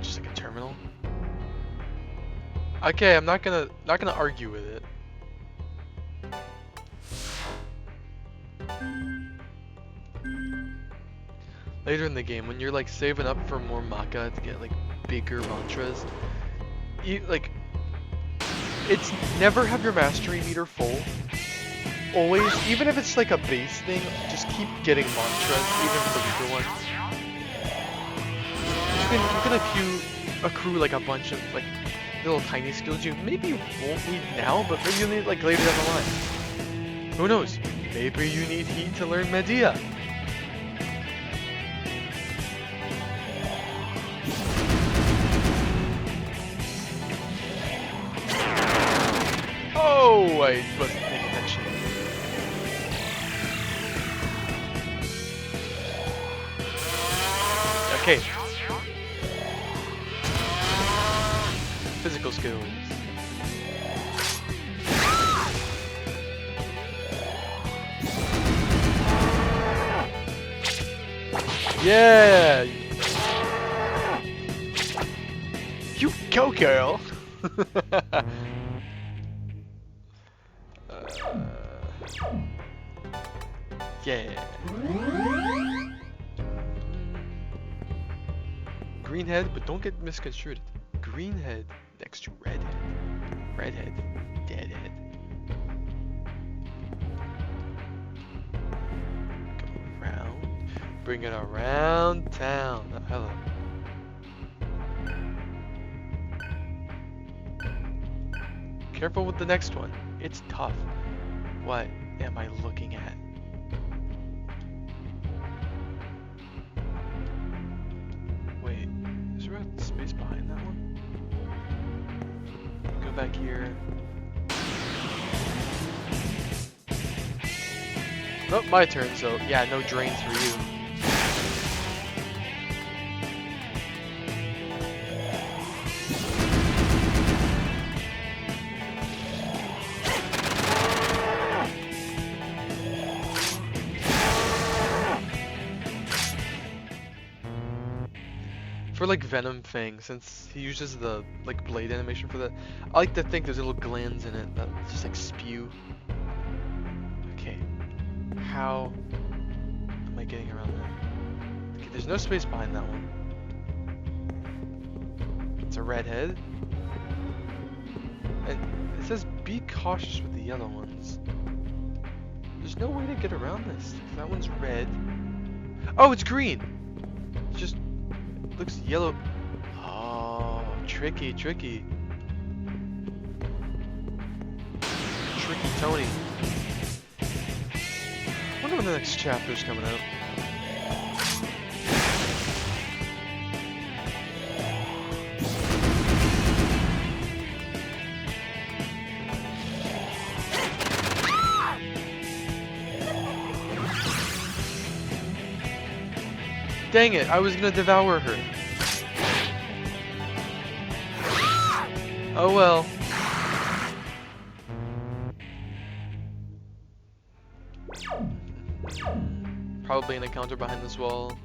Just like a terminal. Okay, I'm not gonna argue with it. Later in the game, when you're like saving up for more maca to get like bigger mantras, it's never have your mastery meter full. Always, even if it's like a base thing, just keep getting mantras, even for the weaker ones. You can accrue like a bunch of like little tiny skills you maybe won't need now, but maybe you'll need like later down the line. Who knows? Maybe you need heat to learn Medea. Oh, I wasn't paying attention. Okay. Physical skills. Yeah! You go, girl! Yeah. Green head, but don't get misconstrued. Green head next to red head. Red head, dead head. Come around. Bring it around town. Oh, hello. Careful with the next one. It's tough. What am I looking at? Wait, is there a space behind that one? Go back here. Oh, my turn, so yeah, no drains for you. For like Venom Fang, since he uses the like blade animation for that, I like to think there's little glands in it that just like spew. Okay, how am I getting around that? Okay, there's no space behind that one. It's a red head. And it says be cautious with the yellow ones. There's no way to get around this. That one's red. Oh, it's green! It's just looks yellow. Oh, tricky. Tricky Tony. I wonder when the next chapter's coming out. Dang it, I was gonna devour her. Oh well. Probably an encounter behind this wall.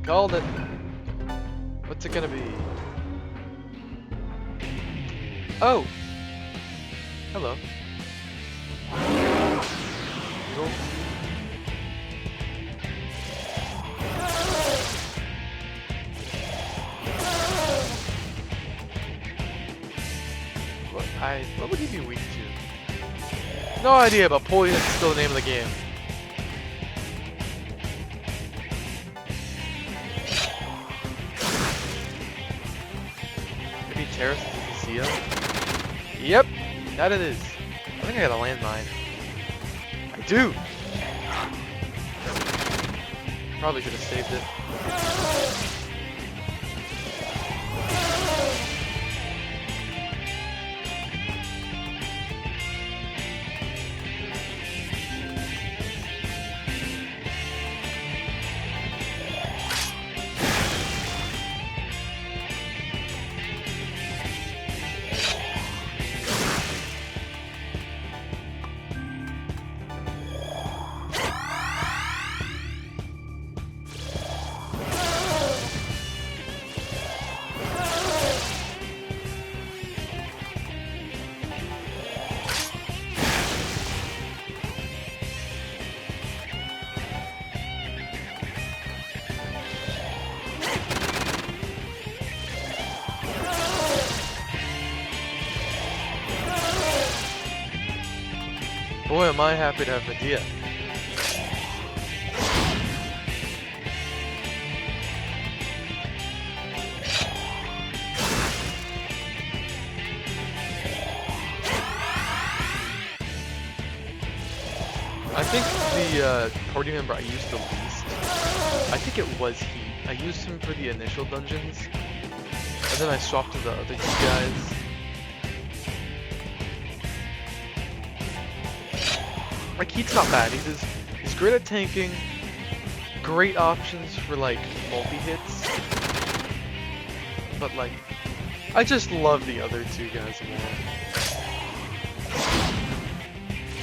Called it. What's it gonna be? Oh! Hello. Beetle. What would he be weak to? No idea, but poison is still the name of the game. Maybe Terrace Zia? Yep, that it is. I think I got a landmine. I do! Probably should have saved it. Boy, am I happy to have Medea. I think the party member I used the least, I think it was he. I used him for the initial dungeons, and then I swapped to the other two guys. Like, he's not bad. He's great at tanking. Great options for like multi-hits. But like, I just love the other two guys more.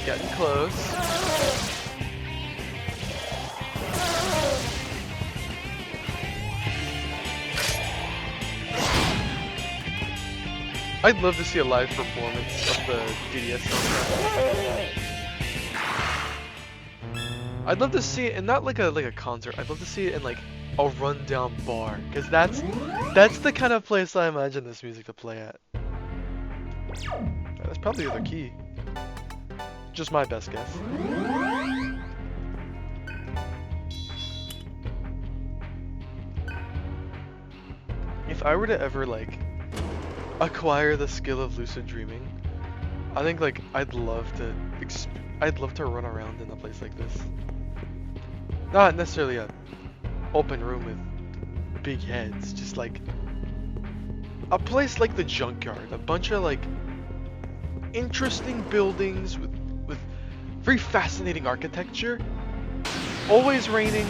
Getting close. I'd love to see a live performance of the DDS soundtrack. I'd love to see it in not like a concert. I'd love to see it in like a rundown bar, because that's the kind of place I imagine this music to play at. That's probably the other key. Just my best guess. If I were to ever like acquire the skill of lucid dreaming, I think like I'd love to run around in a place like this. Not necessarily a open room with big heads, just like a place like the junkyard, a bunch of like interesting buildings with very fascinating architecture. Always raining.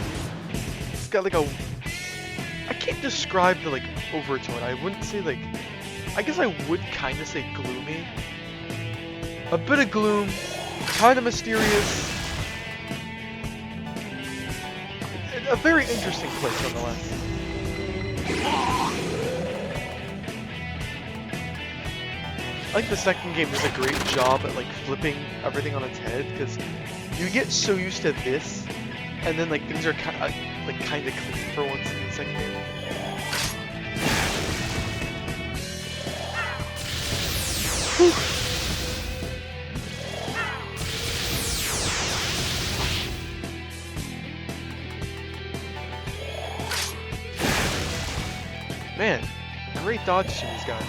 It's got like I can't describe the like overtone. I wouldn't say like, I guess I would kind of say gloomy. A bit of gloom, kind of mysterious. A very interesting place nonetheless. I think the second game does a great job at like flipping everything on its head, because you get so used to this, and then like things are kind of clean for once in the second game. Whew. Man, great dodges from these guys.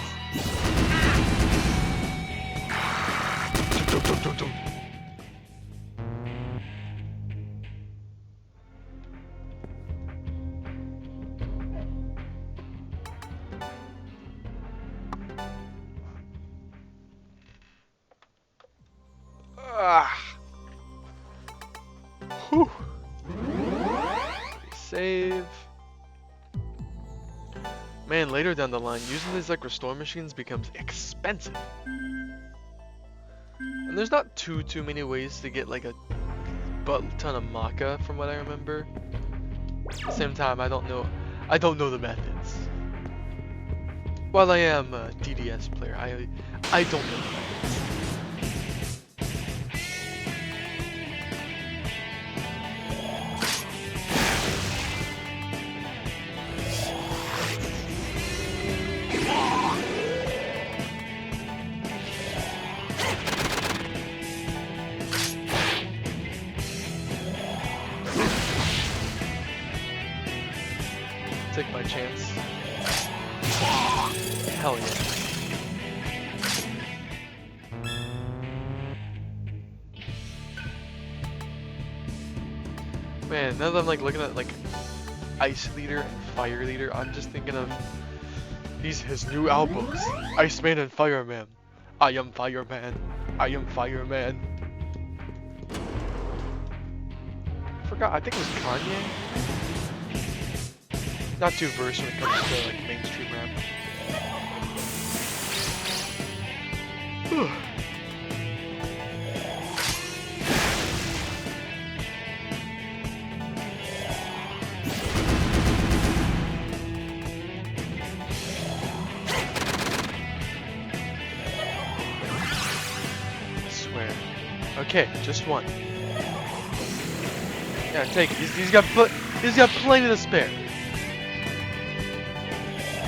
Whew. Save. Man, later down the line, using these like restore machines becomes expensive. And there's not too many ways to get like a butt ton of maca from what I remember. At the same time, I don't know the methods. While I am a DDS player, I don't know the methods. Take my chance. Hell yeah. Man, now that I'm like looking at like Ice Leader and Fire Leader, I'm just thinking of his new albums. Iceman and Fireman. I am Fireman. I am Fireman. Forgot, I think it was Kanye. Not too versed when it comes to like mainstream rap. I swear. Okay, just one. Yeah, take it. He's got plenty to spare.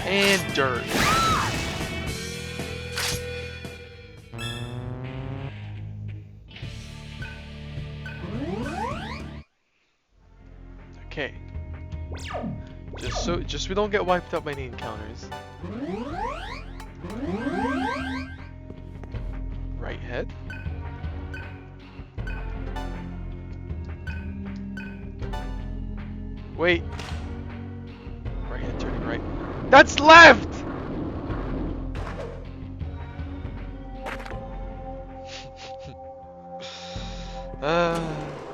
And dirt. Okay. Just so we don't get wiped out by any encounters. Right head. Wait. Right hand turning right. That's left!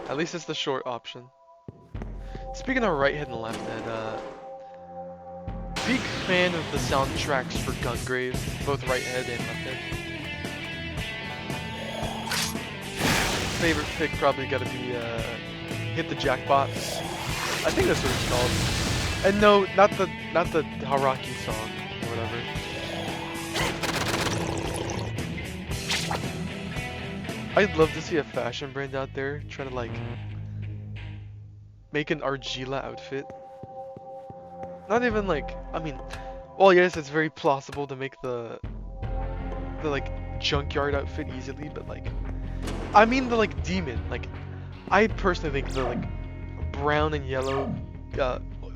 At least it's the short option. Speaking of right head and left head, big fan of the soundtracks for Gungrave, both right head and left head. Favorite pick probably gotta be Hit the Jackpot. I think that's what it's called. And no, not the Haraki song or whatever. I'd love to see a fashion brand out there trying to like make an Argila outfit. Not even like, I mean, well yes, it's very plausible to make the like junkyard outfit easily, but like, I mean the like demon. Like, I personally think the like brown and yellow,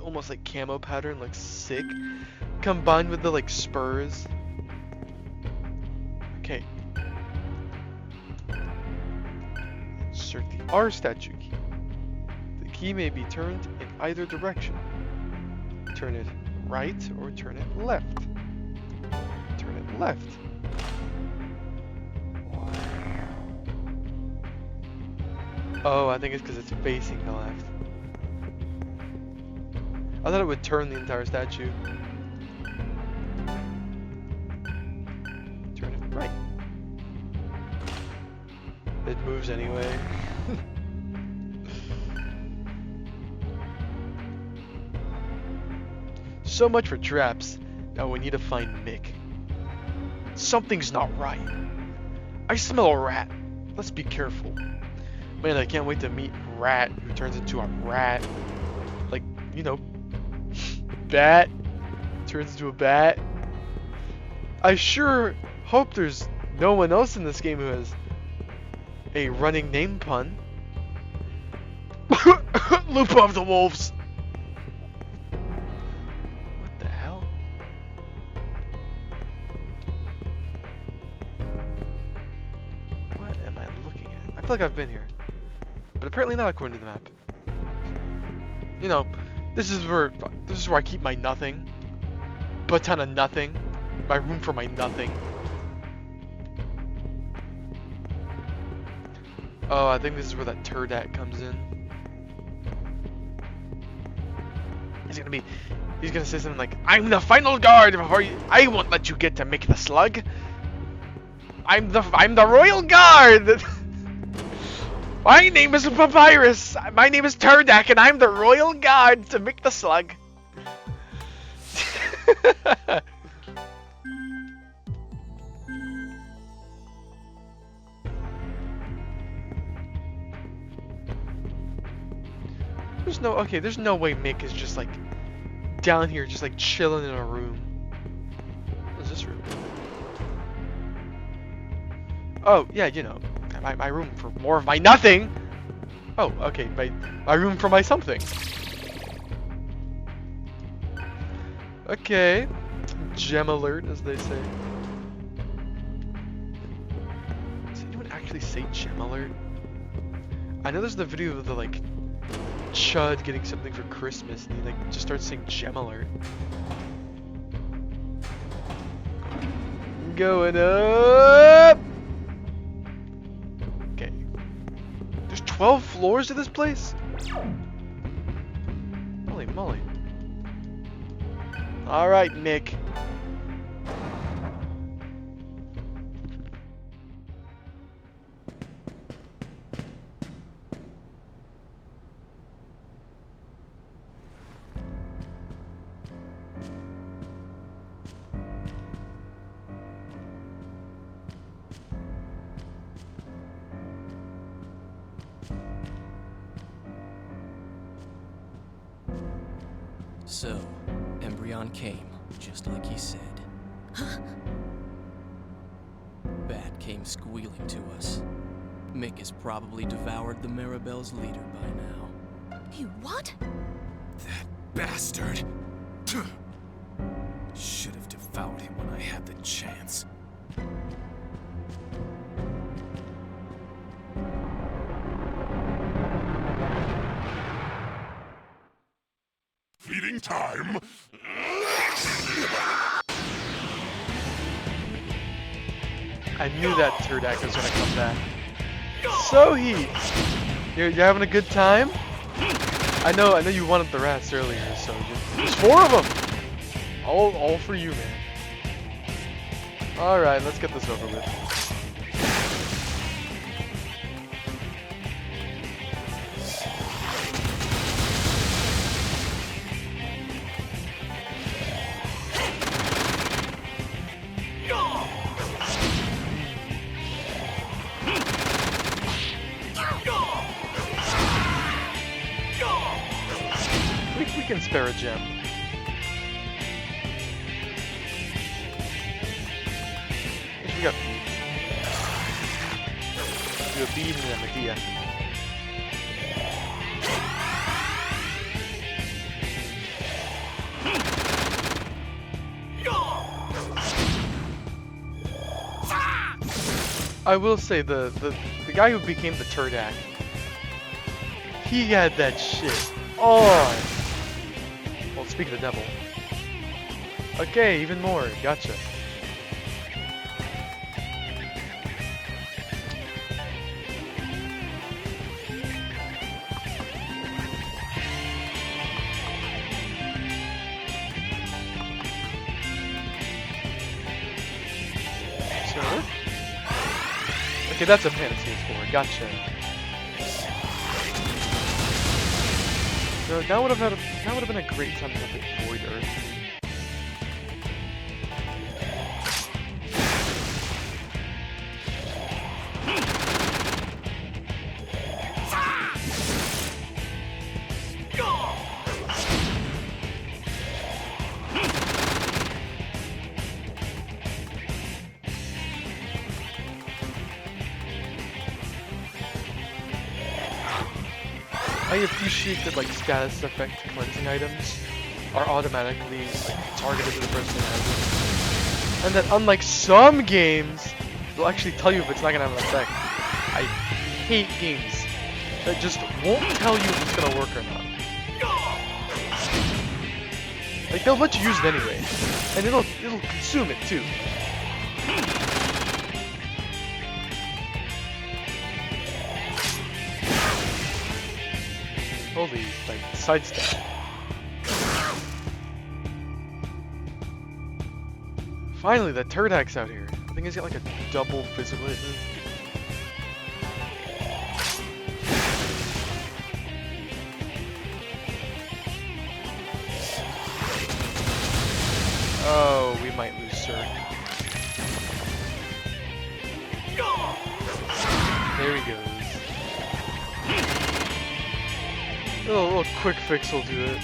almost like camo pattern looks sick, combined with the like spurs. Okay. Insert the R statue key. The key may be turned in either direction. Turn it right or turn it left. Turn it left. Oh, I think it's because it's facing the left. I thought it would turn the entire statue. Turn it right. It moves anyway. So much for traps. Now we need to find Mick. Something's not right. I smell a rat. Let's be careful. Man, I can't wait to meet Rat, who turns into a rat. Like, you know, bat turns into a bat. I sure hope there's no one else in this game who has a running name pun. Lupa of the Wolves. What the hell? What am I looking at? I feel like I've been here, but apparently not according to the map. You know, this is where I keep my nothing. A ton of nothing. My room for my nothing. Oh, I think this is where that turdat comes in. He's gonna say something like, "I'm the final guard before you. I won't let you get to Mick the Slug. I'm the royal guard. My name is Papyrus. My name is Turdak, and I'm the royal guard to Mick the Slug." There's no way Mick is just like down here, just like chilling in a room. What is this room? Oh, yeah, you know, my room for more of my nothing. Oh, okay, my room for my something. Okay, gem alert, as they say. Does anyone actually say gem alert? I know there's the video of the like Chud getting something for Christmas, and he like just starts saying gem alert. Going up. Okay. There's 12 floors to this place? Holy moly. Alright, Mick. So, Embryon came, just like he said. Bat came squealing to us. Mick has probably devoured the Maribel's leader by now. He what? That bastard! Should have devoured him when I had the chance. Feeding time. I knew that Turdak was gonna come back. So Heat! You're having a good time? I know you wanted the rats earlier, so there's 4 of them! All for you, man. Alright, let's get this over with. We can spare a gem. We got beads. Do a bead and a Medea. I will say the guy who became the Turdak, he had that shit on. Well, speak of the devil. Okay, even more. Gotcha. Sir? Okay, that's a Panacea 4. Gotcha. So that would have been a great time to have it Void Earth. I appreciate that like status effect cleansing items are automatically like, targeted to the person who has it. And that unlike some games, they'll actually tell you if it's not gonna have an effect. I hate games that just won't tell you if it's gonna work or not. Like they'll let you use it anyway. And it'll consume it too. Holy, like, sidestep. Finally, that Turdak's out here. I think he's got like a double physical hit move. Oh, we might lose Cirque. There he goes. A little quick fix will do it.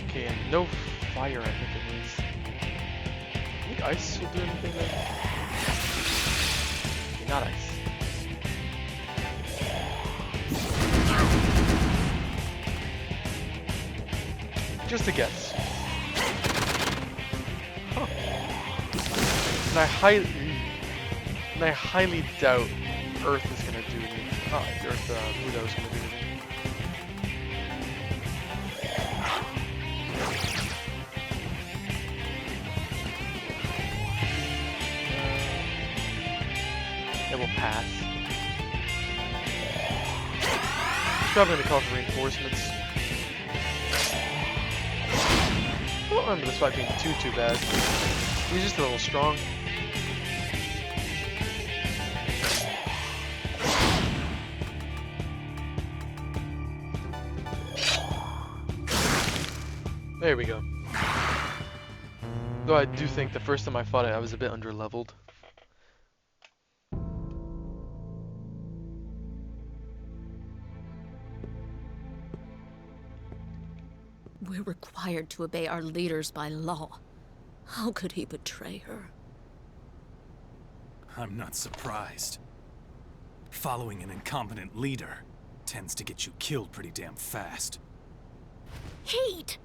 Okay, and no fire, I think it was. I think ice will do anything there. Okay, not ice. Just a guess. Huh. And I highly doubt Earth is gonna do anything. Earth, Mudo is gonna do anything. It will pass. He's probably gonna call for reinforcements. I don't remember this fight being too bad. He's just a little strong. There we go. Though I do think the first time I fought it, I was a bit underleveled. We're required to obey our leaders by law. How could he betray her? I'm not surprised. Following an incompetent leader tends to get you killed pretty damn fast. Hate!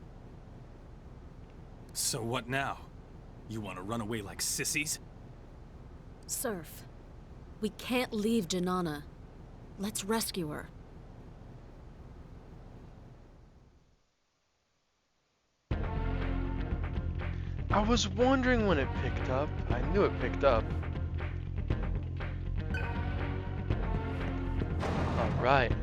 So what now? You want to run away like sissies? Surf, we can't leave Janana. Let's rescue her. I was wondering when it picked up. I knew it picked up. Alright.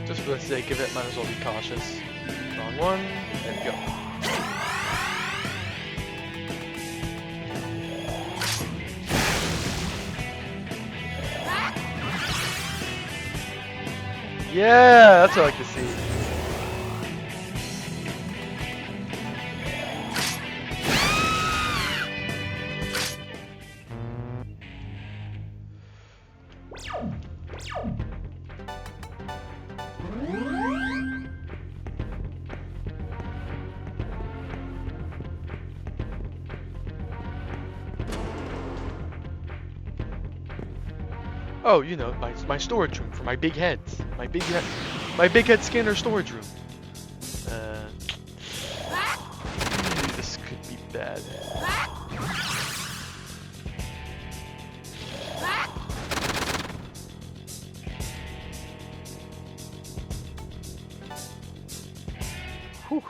Just for the sake of it, might as well be cautious. Wrong one. There we go. Yeah, that's what I like to see. Oh, you know, my storage room for my big heads. My big head scanner storage room. This could be bad. Whew.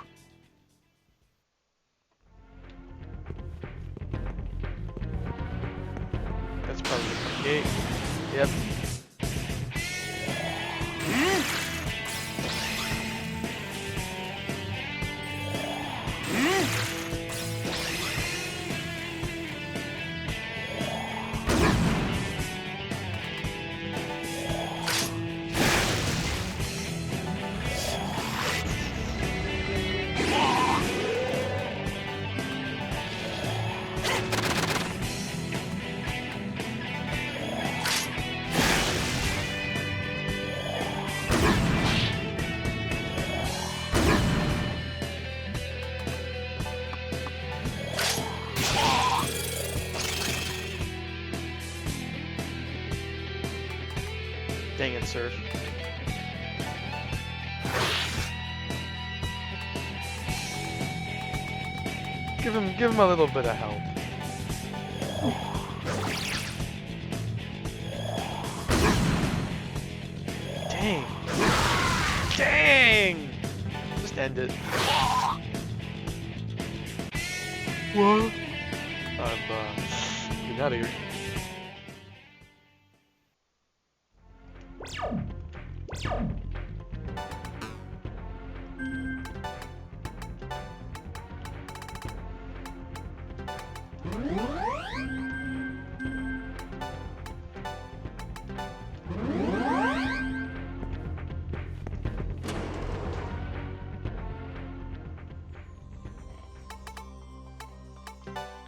That's probably the gate. Yep. Dang it, Surf. Give him a little bit of help. Dang. Dang! Just end it. What? I'm getting out of here.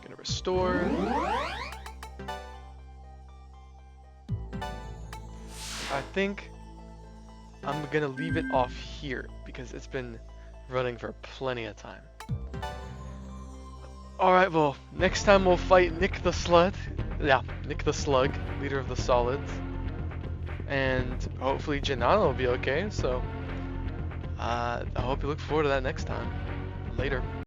Gonna restore. I think I'm gonna leave it off here because it's been running for plenty of time. Alright, well, next time we'll fight Nick the Slug. Yeah, Nick the Slug, leader of the Solids. And hopefully Janana will be okay, so I hope you look forward to that next time. Later.